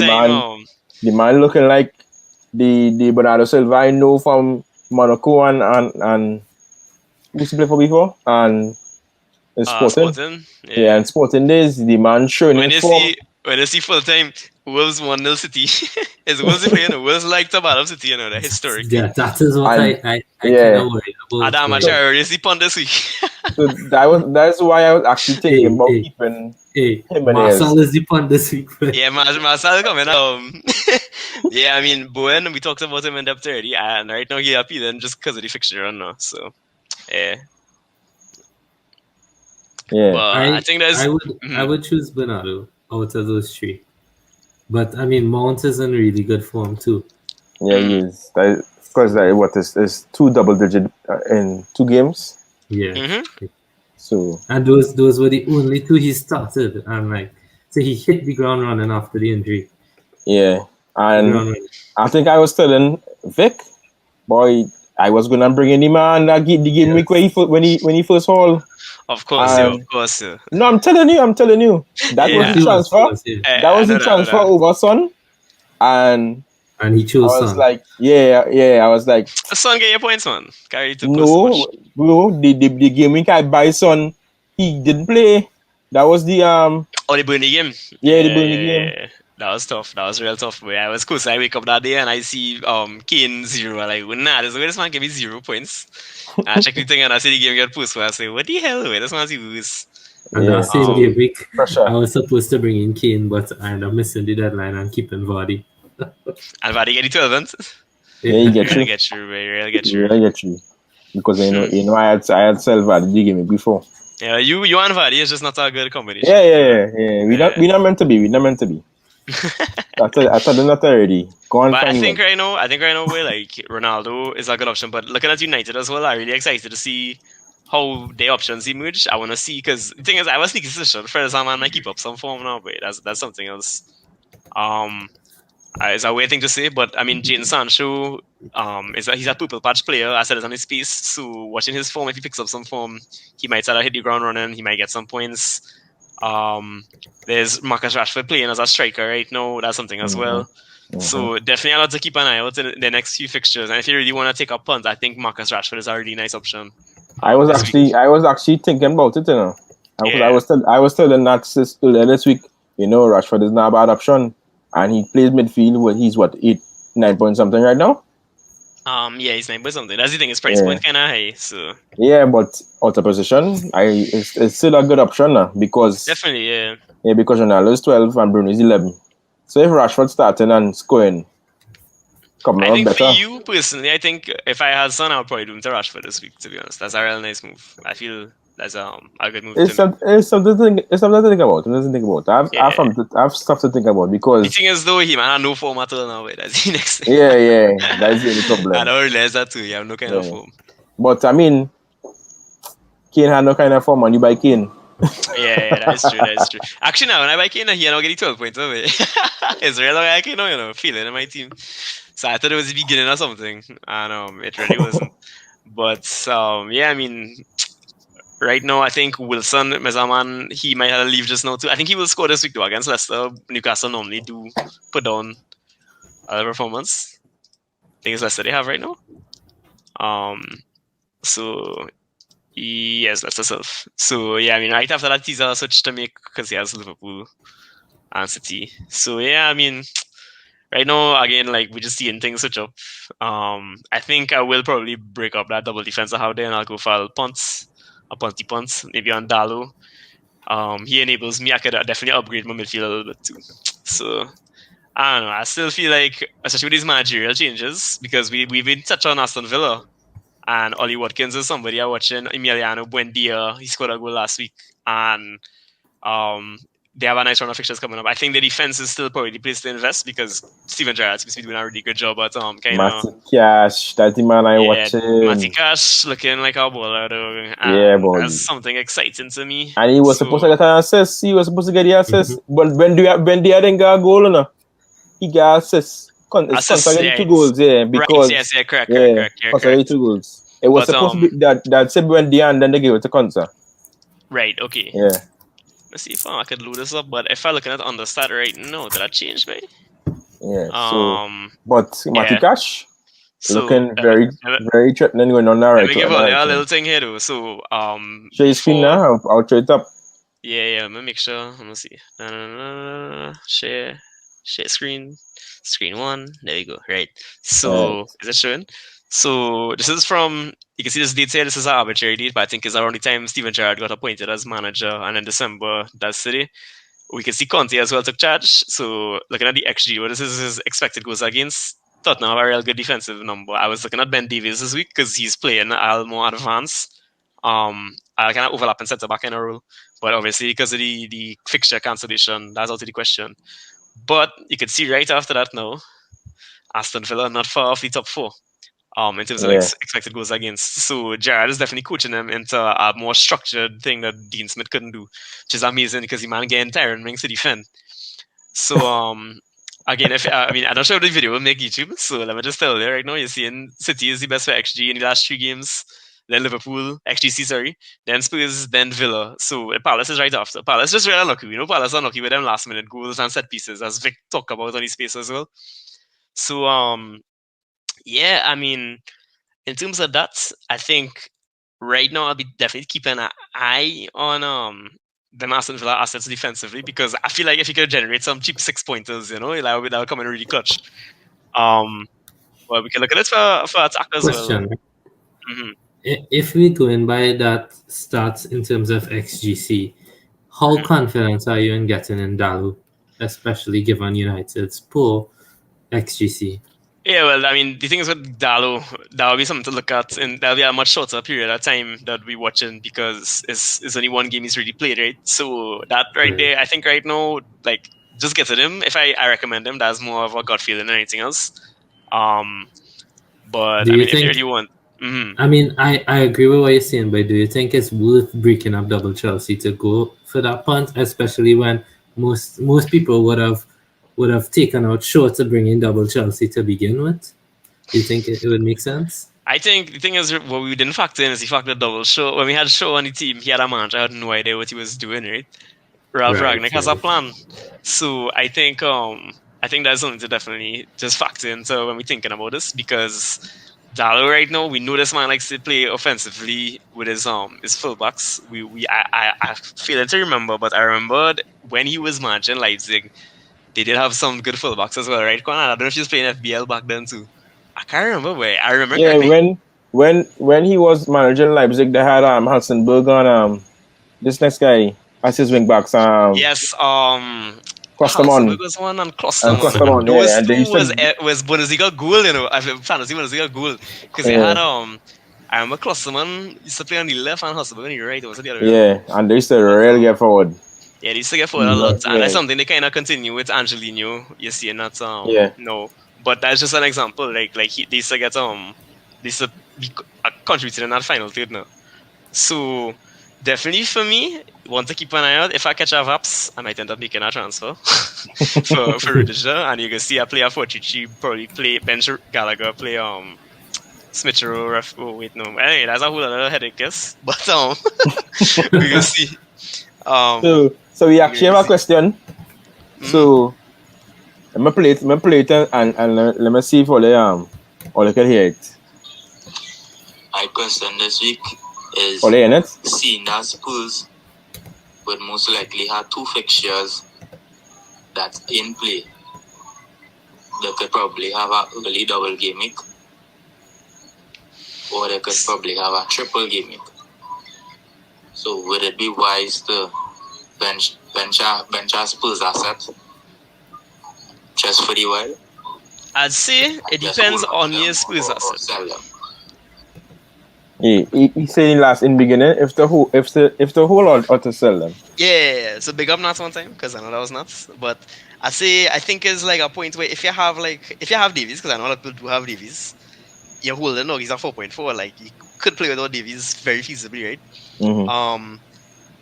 The man looking like the Bernardo Silva I know from Monaco and who's he play for before? And Sporting. Sporting. Yeah, and Sporting days, the man showing When in you form. see full time Wolves 1-0 City, it's Wolves playing Wolves like to bottom City, that historically. Yeah, that is what And- I yeah. kind of worry about. Adam like, Acharo is the pun this week. So that's why I was actually thinking about Hey. keeping Hey, Jimenez. Marcel is the pun this week. Yeah, Marcel coming. Yeah, I mean, Bowen, we talked about him in depth already, and right now he happy then just because of the fixture run now. So, yeah. Yeah. But I think there's. I would choose Bernardo out of those three. But I mean, Mount is in really good form too. Yeah, he is. Because is 2 double digit in 2 games. Yeah. So And those were the only 2 he started, and so he hit the ground running after the injury. yeah, and Ground running. I think I was telling Vic, boy, I was gonna bring in the man that the game week where when he first haul. Of course, of course. No, I'm telling you, that was the transfer. That was the transfer over Son, and he chose I was Son. like, I was like, Son, get your points, man. Carry to no, bro, the game week I buy Son, he didn't play. That was the the Burnley game. Yeah, the Burnley game. Yeah. That was tough. That was real tough. I was cool. So I wake up that day and I see Kane 0. I'm like, nah, this man gave me 0 points. And I check the thing and I see the game get posted. I say, what the hell? This man's lose. And that same game week, pressure. I was supposed to bring in Kane, but I ended up missing the deadline and keeping Vardy. And Vardy get the 12th. Yeah, he get you. Really get you, bro. Really get you. Really get you. Because I had self Vardy the game before. Yeah, you and Vardy is just not a good combination. Yeah. We not meant to be. I thought they're not already. Go on. But I think right now where like Ronaldo is a good option. But looking at United as well, I'm really excited to see how their options emerge. I want to see because the thing is, I was sneaky suspicious. Fred Zaman might keep up some form now, but that's something else. It's a weird thing to say, but I mean, Jadon Sancho, he's a purple patch player. I said it's on his space. So watching his form, if he picks up some form, he might start to hit the ground running. He might get some points. There's Marcus Rashford playing as a striker right now. That's something as well. So definitely a lot to keep an eye out in the next few fixtures. And if you really want to take a punt, I think Marcus Rashford is a really nice option. I was actually thinking about it. I was telling Nat earlier this week. Rashford is not a bad option, and he plays midfield. Where he's 9 point something right now. Yeah, he's 9 point something. That's the thing. His price point kind of high. So yeah, but out of position, it's still a good option because definitely, yeah. Yeah, because Ronaldo is 12 and Bruno is 11. So if Rashford starting and scoring, I think better. For you personally, I think if I had Son, I would probably do him to Rashford this week. To be honest, that's a real nice move. I feel that's a good move. It's something to think about. I have stuff to think about because the thing is though, he man no form at all now. That's the next thing. Yeah, that's the only problem. I don't realize that too. You have no kind of form. But I mean, Kane had no kind of form, and you buy Kane. Yeah, that's true. Actually, now when I buy Kane, he not getting 12 points away. It's real long I can feeling in my team. So I thought it was the beginning or something, and it really wasn't. But yeah, I mean, right now I think Wilson Mezaman, he might have to leave just now too. I think he will score this week though against Leicester. Newcastle normally do put down a performance. I think it's Leicester they have right now. So yes, that's herself. So yeah, I mean, right after that, he's a switch to make because he has Liverpool and City. So yeah, I mean, right now again, like we're just seeing things switch up. I think I will probably break up that double defense I have there, and I'll go for a punty punts, maybe on Dalo. He enables me. I could definitely upgrade my midfield a little bit too. So I don't know. I still feel like, especially with these managerial changes, because we've been touched on Aston Villa. And Ollie Watkins is somebody I'm watching. Emiliano Buendia, he scored a goal last week. And they have a nice run of fixtures coming up. I think the defense is still probably the place to invest because Steven Gerrard seems to be doing a really good job at kind of... Matty Cash, that's the man I watching. Matty Cash looking like a baller though. Yeah, boy. That's something exciting to me. And he was supposed to get an assist. He was supposed to get the assist. But when they didn't get a goal, he got assist. Consolidate 2 goals, because right, correct. Consolidate 2 goals. It was supposed to be that said when and then they gave it to Consa. Right, okay. Yeah. Let's see if I could load this up, but if I look at it on the stat right now, did that change, man? Yeah. So, but Matty Yeah. Cash So looking very, let very threatening going on the me right. give all you a direction. little thing here though. So Share your screen before now. I'll throw it up. yeah, let me make sure. Let me see. Share screen. Screen one. There you go. Right. So Right. is it showing? So this is from you can see this date here. This is an arbitrary date, but I think it's around the time Steven Gerrard got appointed as manager, and in December that city. We can see Conte as well took charge. So looking at the XG, what this is his expected goals against. Tottenham have a real good defensive number. I was looking at Ben Davies this week because he's playing a little more advanced. I kind of overlap in centre back in a role, but obviously because of the fixture cancellation, that's out of the question. But you can see right after that now, Aston Villa not far off the top four. In terms of Yeah. expected goals against. So Gerrard is definitely coaching them into a more structured thing that Dean Smith couldn't do, which is amazing because he man getting tired and rings to defend. So again, if I mean I'm not sure if the video will make YouTube, so let me just tell you right now, you're seeing City is the best for XG in the last 3 games. Then Liverpool, XGC, sorry. Then Spurs, then Villa. So Palace is right after. Palace just really unlucky. We know Palace are unlucky with them last minute goals and set pieces, as Vic talked about on his space as well. So yeah, I mean, in terms of that, I think right now I'll be definitely keeping an eye on the Aston Villa assets defensively because I feel like if you could generate some cheap 6 pointers, that'll come in really clutch. But we can look at it for attack as well. Question. Mm-hmm. If we go in by that stats in terms of XGC, how confident are you in getting in Dalu, especially given United's poor XGC? Yeah, well, I mean, the thing is with Dalo, that will be something to look at, and that'll be a much shorter period of time that we're watching because it's only one game he's really played, right? So that right there, I think right now, like, just get to him. If I recommend him, that's more of a gut feeling than anything else. But Do I you mean, think, if you want, I mean, I agree with what you're saying, but do you think it's worth breaking up double Chelsea to go for that punt, especially when most people would have taken out Shaw to bring in double Chelsea to begin with? Do you think it would make sense? I think the thing is, what we didn't factor in is the fact that double Shaw, when we had Shaw on the team, he had a manager, I had no idea what he was doing, right? Ralph Right, Ragnick has a right. plan. So I think that's something to definitely just factor into when we're thinking about this because Dallo right now we know this man likes to play offensively with his fullbacks. I fail to remember, but I remembered when he was managing Leipzig, they did have some good fullbacks as well, right? Conan, I don't know if she was playing FBL back then too. I can't remember where. I remember Yeah, correctly. when he was managing Leipzig, they had Halstenberg on this next guy as his wing backs Yes, Klosterman Halstenberg was one and and Klosterman. Klosterman, yeah, Those and they two used was to was Bundesliga goal, I fantasy Bundesliga goal because they had yeah, I remember Klosterman used to play on the left and Halstenberg on the right. It was the other way around. yeah, and they used to But really get forward. yeah, they used to get forward a lot, But and yeah, that's something they kind of continue with Angelino. You see, and that's yeah, no, but that's just an example. They used to get they used to be contributed in that final third now. So definitely for me, want to keep an eye out. If I catch a Vaps, I might end up making a transfer for Rudiger, and you can see I play a 4-3-3, probably play bench Gallagher, play Smith Rowe. Oh wait, no, anyway, that's a whole other headache, yes. But we can see. So we We actually can have a see. question. So let me play it and let me see if all they can hear it. My question this week is All they in it? seeing that Spurs would most likely have two fixtures that's in play. They could probably have a early double game week, or they could probably have a triple game week. So would it be wise to bench a Spurs asset just for the while? I'd say it Just depends hold on them your Spurs or asset. sell them? He said in beginning if the whole or to sell them. Yeah, so big up nuts one time because I know that was nuts. But I think it's like a point where if you have Davies, because I know a lot of people do have Davies, you're holding no, he's a 4.4. Like you could play without Davies very feasibly, right? Mm-hmm.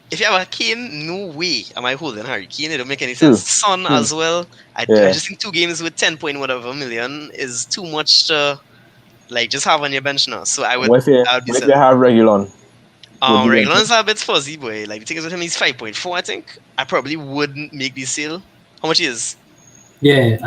If you have a Kane, no way am I holding Harry Kane. It don't make any True. sense. Son as well. I Yeah. just think 2 games with 10 point whatever million is too much to like just have on your bench now. So I would What if be you selling. have Regulon? Regulon's a bit fuzzy, boy. Like the thing is with him, he's 5.4. I think I probably wouldn't make the sale. How much he is? Yeah,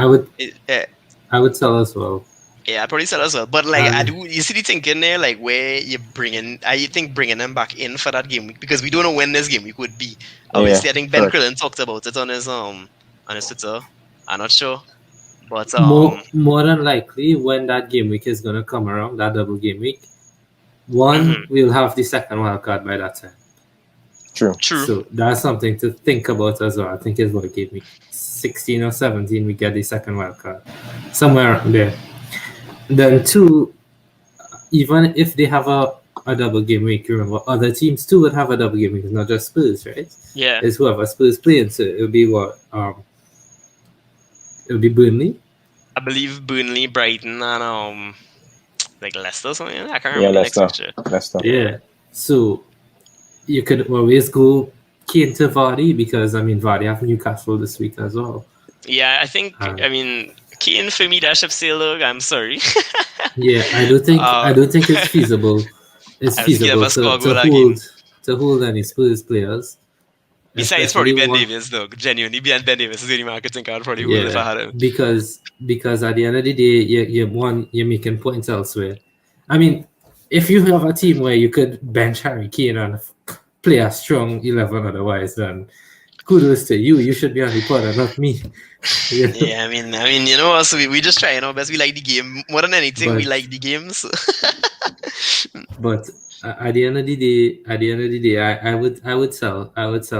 Yeah, I would sell as well. yeah, I'd probably sell as well. But like, I do. You see the thinking there, like where you bringing. I think bringing them back in for that game week because we don't know when this game week would be. Obviously, I think Ben correct. Krillin talked about it on his Twitter. I'm not sure, but More than likely, when that game week is gonna come around, that double game week, we'll have the second wild card by that time. True. So that's something to think about as well. I think it's what game week 16 or 17 we get the second wild card, somewhere around there. Then two, even if they have a double game week, remember other teams too would have a double game week. It's not just Spurs, right? yeah, It's whoever Spurs playing. So it'll be what it'll be Burnley. I believe Burnley, Brighton, and like Leicester or something. I can't remember Yeah, the next fixture. Leicester. Yeah. So you could always go Kane to Vardy because I mean Vardy have Newcastle this week as well. Yeah, I think. I mean, Kane for me that ship sail. Look, I'm sorry. Yeah, I don't think it's feasible. It's feasible to hold any Spurs players. Besides probably Ben Davies, though. Genuinely, Ben Davies is the only man I could think I'd probably will if I had him. Because at the end of the day, you're making points elsewhere. I mean, if you have a team where you could bench Harry Kane and play a strong 11 otherwise, then kudos to you. You should be on the pod and not me. You know? Yeah, I mean, you know, so we just try our best. We like the game more than anything. We like the games. But at the end of the day, I would sell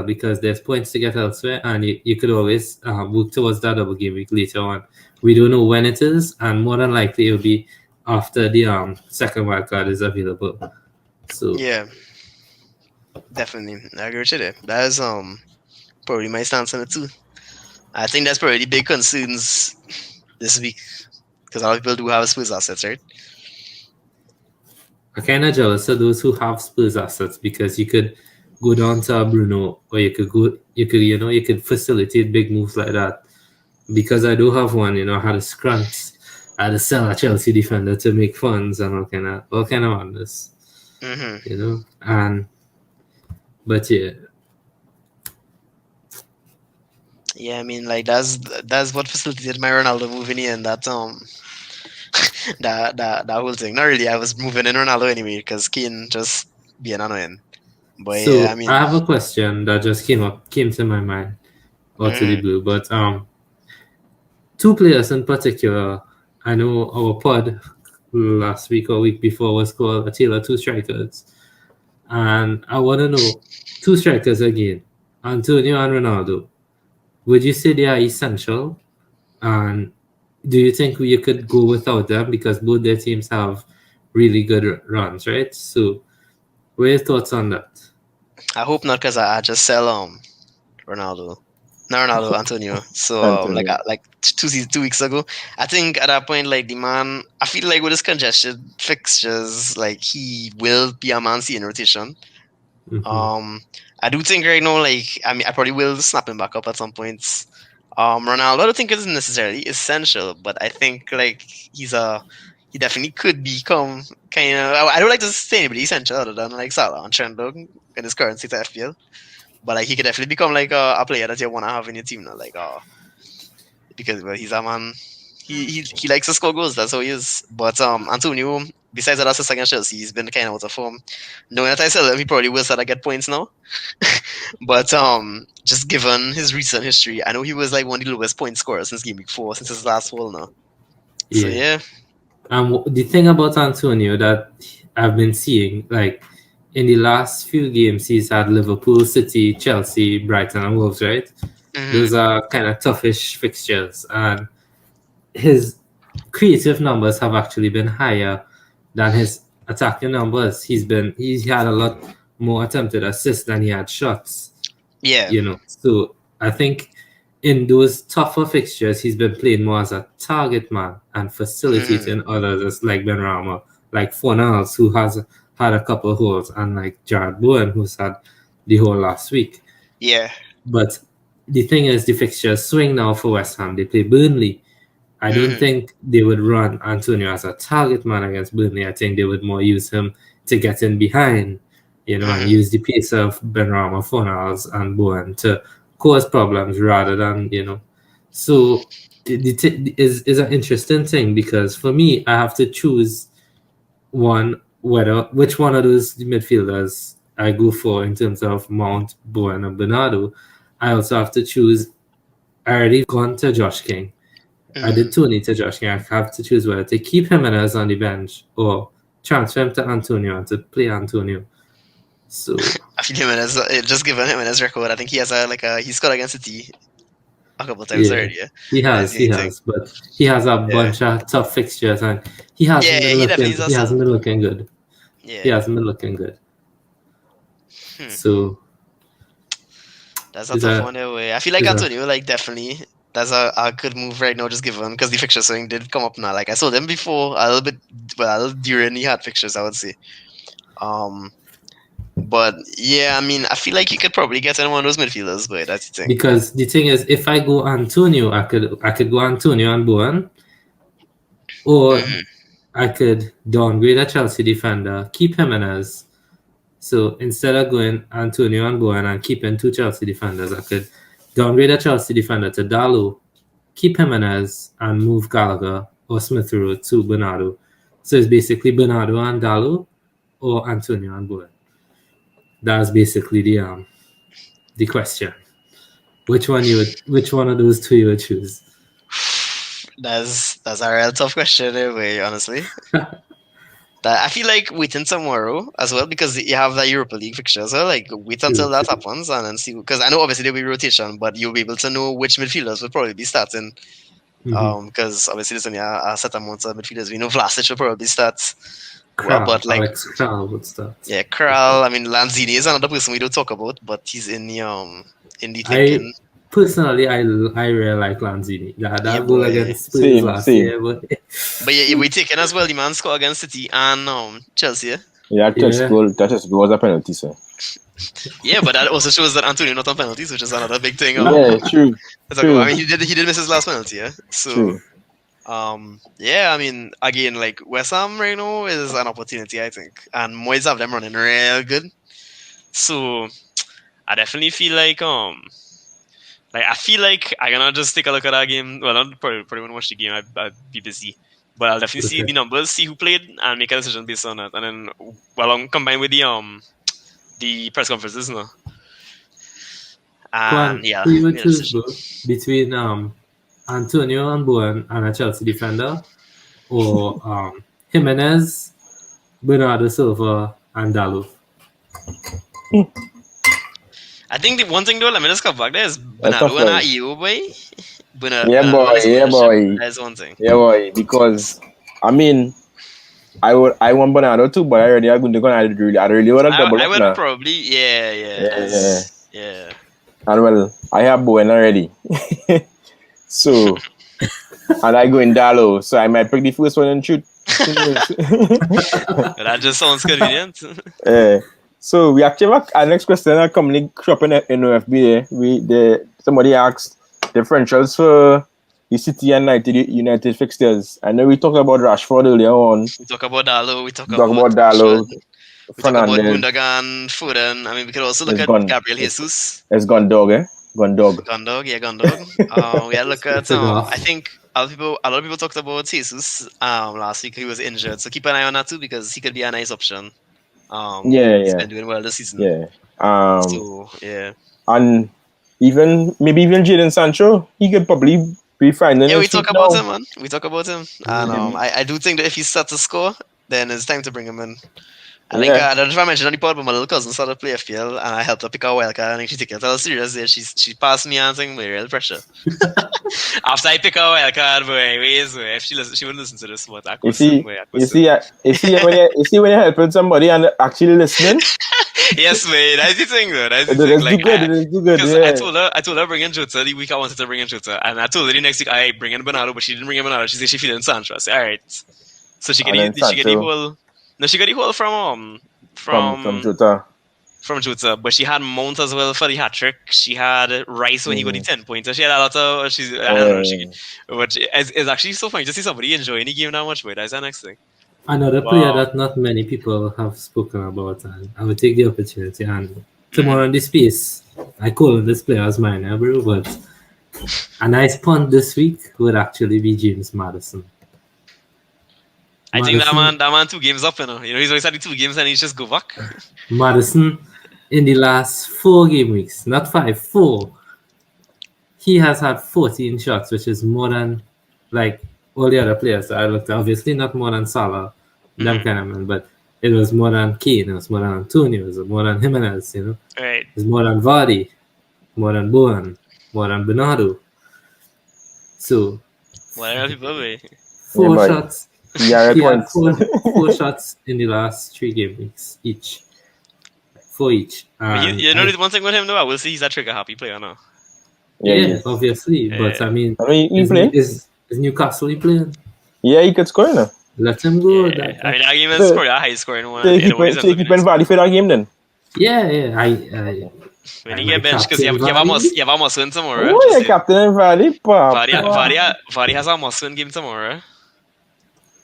because there's points to get elsewhere, and you could always work towards that double game week later on. We don't know when it is, and more than likely it'll be after the second wild card is available. So yeah, definitely, I agree with you there. That is probably my stance on it too. I think that's probably the big concerns this week because a lot of people do have Spurs assets, right? I'm kind of jealous of those who have Spurs assets because you could go down to Bruno, or you could facilitate big moves like that. Because I do have one, I had a scrunch, I had to sell a Chelsea defender to make funds and all kind of madness, but yeah. Yeah, I mean, like that's what facilitated my Ronaldo move in the end. That that whole thing. Not really. I was moving in Ronaldo anyway because Kane just being annoying. But so yeah, I mean, I have a question that just came to my mind, or to the blue. But two players in particular. I know our pod last week or week before was called A Tale of Two Strikers, and I want to know two strikers again, Antonio and Ronaldo. Would you say they are essential? And do you think you could go without them because both their teams have really good runs, right? So, what are your thoughts on that? I hope not because I just sell Ronaldo. Not Ronaldo, Antonio. So like 2 weeks ago, I think at that point, like the man, I feel like with his congested fixtures, like he will be a man seeing rotation. I do think right now, like I mean, I probably will snap him back up at some points. Ronaldo, I don't think it's necessarily essential, but I think like he definitely could become kind of. I don't like to say anybody essential other than like Salah and Trent in his current state of FPL, but like he could definitely become like a player that you want to have in your team now, like because he's a man. He likes to score goals. That's how he is. But Antonio, besides that assist against Chelsea, he's been kind of out of form. Knowing that I said him, he probably will start to get points now. But just given his recent history, I know he was like one of the lowest point scorers since game week 4, since his last fall now. So yeah. The thing about Antonio that I've been seeing, like in the last few games, he's had Liverpool, City, Chelsea, Brighton, and Wolves, right? Those are kind of toughish fixtures, and his creative numbers have actually been higher than his attacking numbers. He's had a lot more attempted assists than he had shots. Yeah. So I think in those tougher fixtures, he's been playing more as a target man and facilitating others, like Benrahma, like Fornals, who has had a couple of holes, and like Jared Bowen, who's had the whole last week. Yeah. But the thing is, the fixtures swing now for West Ham. They play Burnley. I don't think they would run Antonio as a target man against Burnley. I think they would more use him to get in behind, and use the pace of Benrahma, Fornals, and Bowen to cause problems rather than, So is an interesting thing because for me, I have to choose which one of those midfielders I go for in terms of Mount, Bowen, and Bernardo. I also have to choose. I already gone to Josh King. I did Tony to Josh King. I have to choose whether to keep Jimenez on the bench or transfer him to Antonio and to play Antonio. So I feel Jimenez, just given Jimenez record, I think he has he scored against City a couple of times yeah, already. Yeah? he has, but he has a bunch of tough fixtures and he hasn't been looking good. Yeah. He hasn't been looking good. Hmm. So that's a tough one anyway. I feel like Antonio, definitely that's a good move right now, just given because the fixture swing did come up now. Like I saw them before a little bit, during he had fixtures, I would say. But yeah, I mean, I feel like you could probably get in one of those midfielders, but that's the thing. Because the thing is, if I go Antonio, I could go Antonio and Bowen, or I could downgrade a Chelsea defender, keep Jimenez. So instead of going Antonio and Bowen and keeping two Chelsea defenders, I could downgrade a Chelsea defender to Dalu, keep Jimenez, and move Gallagher or Smith Rowe to Bernardo. So it's basically Bernardo and Dalu or Antonio and Bowen. That's basically the question. Which one of those two you would choose? That's a real tough question anyway, honestly. I feel like waiting tomorrow as well because you have the Europa League fixture. So wait until that happens and then see, because I know obviously there'll be rotation, but you'll be able to know which midfielders will probably be starting. Because obviously there's only a set amount of midfielders. We know Vlasic will probably start. Alex Kral would start. Yeah, Kral. I mean, Lanzini is another person we don't talk about, but he's in the thinking. Personally, I really like Lanzini. That goal against Spurs last year, but we taken as well. The man scored against City and Chelsea. Yeah, that just was a penalty, sir. Yeah, but that also shows that Antonio not on penalties, which is another big thing. Yeah, true. I mean, he did miss his last penalty, yeah. So, true. yeah, I mean, again, West Ham right now is an opportunity, I think, and Moyes have them running real good. So, I definitely feel like I feel like I'm gonna just take a look at that game. Well, not probably won't watch the game. I'd be busy, but I'll definitely see the numbers, see who played, and make a decision based on that. And then, combine with the press conferences, no. Who you would choose between Antonio and Bowen and a Chelsea defender, or Jimenez, Bernardo Silva, and Dalu? I think the one thing though, let me just come back there, is Bernardo and EU boy. Yeah, boy. That's one thing. Yeah, boy. Because I mean, I want Bernardo too, but I really want to double. I would probably, yeah. And well, I have Bowen already, so and I go in Dalo, so I might pick the first one and shoot. That just sounds convenient. So we actually have our next question coming up in OFB. Somebody asked differentials for the City and United fixtures. I know we talked about Rashford earlier on. We talk about Dalo. We talk about Dalo. We talk about Gundogan, Foden. I mean, we could also look at Gabriel Jesus. It's Gondog, eh? Gondog. We had a look at. I think a lot of people talked about Jesus last week. He was injured, so keep an eye on that too because he could be a nice option. He's been doing well this season. Yeah. So yeah. And maybe even Jadon Sancho, he could probably be fine. Yeah, we talk about him, man. We talk about him, and I do think that if he starts to score, then it's time to bring him in. I think I don't know if I mentioned on the pod, but my little cousin started to play FPL, and I helped her pick a wildcard, and she took it all serious. Yeah, she passed me and thing with real pressure. After I pick a wildcard, if she wouldn't listen to this, but you see when you're helping somebody and actually listening. Yes, man, that's the thing, though. That's the thing. Do good. Yeah. I told her bring in Jota the week I wanted to bring in Jota, and I told her the next week I bring in Bernardo, but she didn't bring in Bernardo. She said she feeling Sancho. I said, all right. So she get the whole. No, she got the whole from Jota. From Jota, but she had Mount as well for the hat trick. She had Rice when he got the 10-pointer. She had a lot of. I don't know. But it's actually so funny to see somebody enjoying the game that much. But that's the next thing. Another player that not many people have spoken about, and I will take the opportunity. And tomorrow in this piece, I call this player as mine, bro. But A nice punt this week would actually be James Madison. I think that man 2 games up, you know. He's always had 2 games and he's just go back. Madison, in the last 4 game weeks, not 5, 4, he has had 14 shots, which is more than like all the other players that I looked at. Obviously, not more than Salah, them kind of man, but it was more than Kane, it was more than Antonio, it was more than Jimenez, you know. Right. It was more than Vardy, more than Bowen, more than Bernardo. So, Whatever people way. 4 Yeah, shots. Yeah, He had points. 4 shots in the last 3 game weeks each. 4 each. But you know the one thing with him though, I will say he's a trigger happy player now. Yeah, Yeah. obviously. But I mean, I mean, he play. is Newcastle he playing? Yeah, he could score now. Let him go. Yeah. I mean, that game is probably a high scoring one. Take him Vardy for that game then. Yeah. When you get benched, because you have a must win tomorrow. Oh, yeah, captain and Vardy. Vardy has a must win game tomorrow.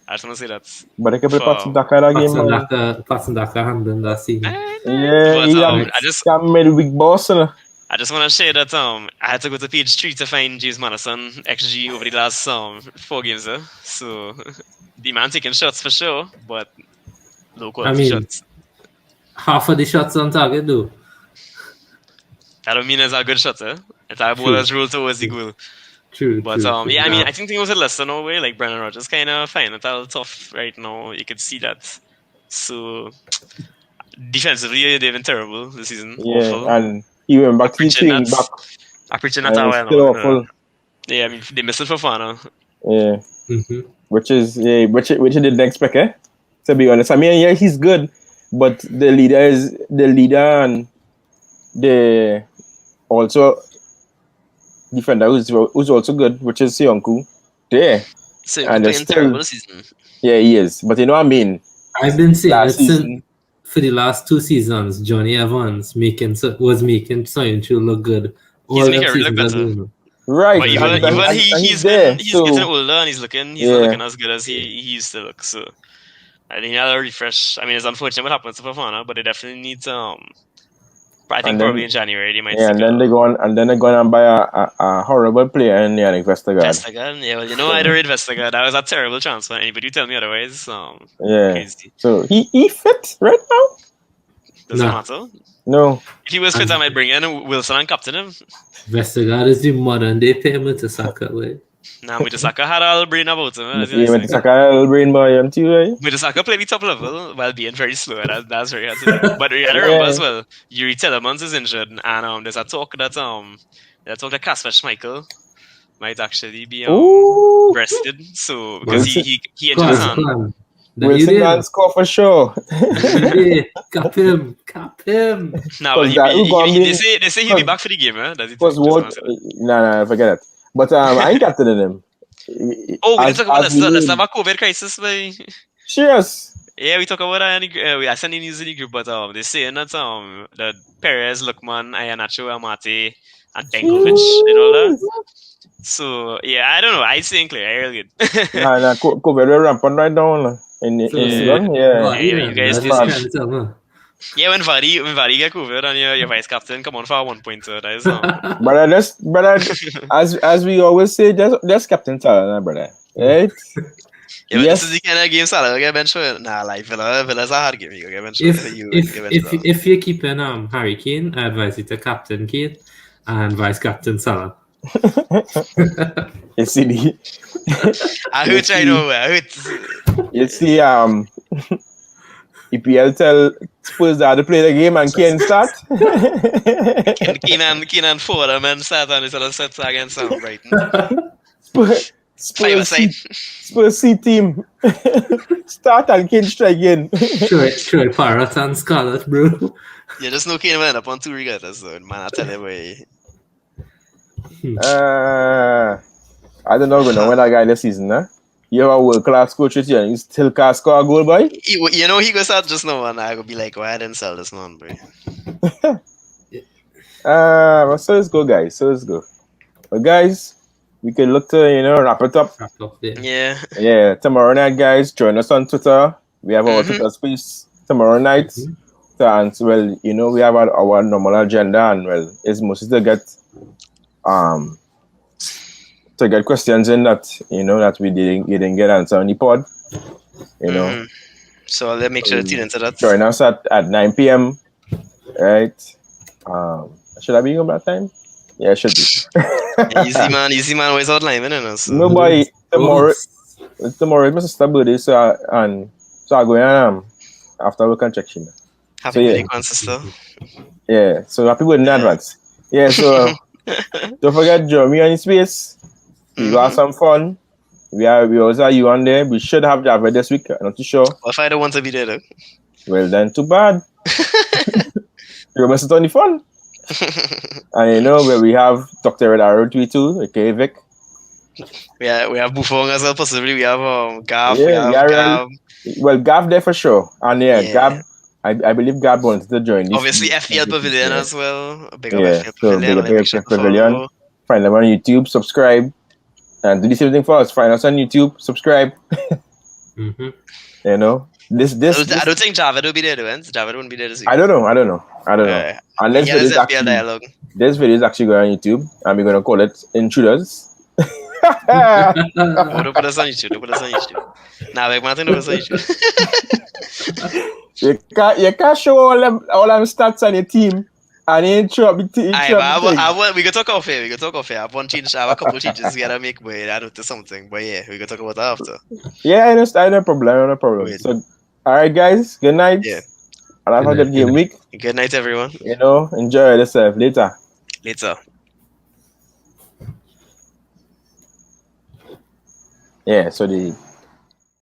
I just want to say that. But I can play Patson Daka that game, man. Patson Daka handling that scene. Yeah, he's a midweek boss. I just want to say that I had to go to page 3 to find James Madison XG over the last 4 games. So the man taking shots for sure, but low quality shots. Half of the shots on target though. I don't mean it's a good shot, It's a bowler's rule towards the goal. True. But yeah, I mean, I think things was a lesson in a way. Like Brendan Rodgers kind of find it a little tough right now. You could see that. So defensively, they've been terrible this season. Yeah, awful. and he went back to the team back. I'm preaching that well. Still awful. Yeah, I mean, they missed it for Fana. Yeah. Which he didn't expect, to be honest. I mean, yeah, he's good, but the leader and the also defender who's also good, which is Sionku. There. So and playing terrible this season. Yeah, he is. But you know what I mean? I've been saying it for the last 2 seasons. Johnny Evans was making Soyuncu look good. He's making it look better. Right. But even he's getting older and he's not looking as good as he used to look. So I think that'll refresh. I mean, it's unfortunate what happened to Fofana, but they definitely need to. I think probably in January they might. Yeah, and then they go on and buy a horrible player in the Vestergaard. Vestergaard, yeah. Well, you know, I don't read Vestergaard. That was a terrible transfer. Anybody tell me otherwise? Yeah. Crazy. So he fit right now. Doesn't matter. No. If he was fit, I might bring in Wilson and captain him. Vestergaard is the modern day payment to Saka way. Nah, Saka had a brain about him. Yeah, Saka had a brain boy on too, right? Saka played the top level while being very slow. That's very hard to do. But you gotta remember as well, Yuri Telemans is injured, and there's a talk that Kasper Schmeichel might actually be rested. So because he injured his hand. Wilson can score for sure. Cap him. Nah, but they say he'll be back for the game, Nah, forget it. But I ain't captaining him. We can talk about this. Let's have a COVID crisis, boy. Cheers. Yeah, we talk about that. I sent the news in the group, but they're saying that the Perez, Lukman, Ayanacho, Amate, and Benkovic and all that. So yeah, I don't know. I think clear. I really good. Nah, COVID will rampant right down. You guys yeah, when Vardy get COVID and your vice captain come on for a 1 point, that is brother, as we always say, just captain Salah, brother. Right? Yeah, but this is the kind of game Salah get benched for. Nah, like Villa's a hard game. You get benched if you're keeping Harry Kane, I advise you to captain Kane and vice captain Salah. You see I heard I know. You see EPL tell Spurs that to play the game and Kane start. Kane and Fordham and start on his other sets against Brighton. Spurs C team. Start and Kane strike again. Troy Parrott and Scarlett, bro. Yeah, just no Kane went up on 2 regattas, so man, I tell you way. I don't know when that guy this season, huh? You have a world-class coach with you and you still can't score a goal, boy? You know, he goes out just now and I could be like, why I didn't sell this man, boy? So let's go, guys. But guys, we can look to, wrap it up. Yeah, tomorrow night, guys, join us on Twitter. We have our Twitter space tomorrow night. And, well, we have our normal agenda and, well, it's mostly to get to get questions in that that we didn't get answer on the pod. Mhm. So let's make sure to tune into that. Join us at 9 p.m. Right? Should I be on that time? Yeah, it should be. Easy man, always outline, you know. So. No, boy, tomorrow is my sister's birthday, so I'm going after work and check she. Happy So, yeah. birthday, sister. Yeah, so happy birthday in advance. Yeah, so don't forget, join me on the space. We will have some fun. We also have you on there. We should have Javid this week. I'm not too sure. What if I don't want to be there though? Well, then too bad. You must have done the fun. And where we have Dr. Red Arrow 22, aka Vic. we have Buffon as well, possibly. We have Gav. Yeah, we have Gab. Well, Gav there for sure. And Yeah. Gab, I believe Gab wanted to join this. Obviously, FPL Pavilion as well. Big up Yeah, FPL so Pavilion. big up FPL Pavilion. Find them on YouTube, subscribe. And do the same thing for us. Find us on YouTube, subscribe. Mm-hmm. This. I don't think Javid will be there, though. Javid wouldn't be there this week. I don't know. And this video is actually going on YouTube, and we're gonna call it Intruders. Don't put us on YouTube. Nah, like Martin, don't put us on YouTube. You can't show all them stats on your team, and you ain't show up the team. We can talk off here. I have one change. I have a couple changes we gotta make, but I don't do something. But yeah, we can talk about that after. Yeah, I understand. No problem. Wait. So, all right, guys. Good night. Yeah. And have a good game week. Good night, everyone. Enjoy yourself. Later. Yeah. So the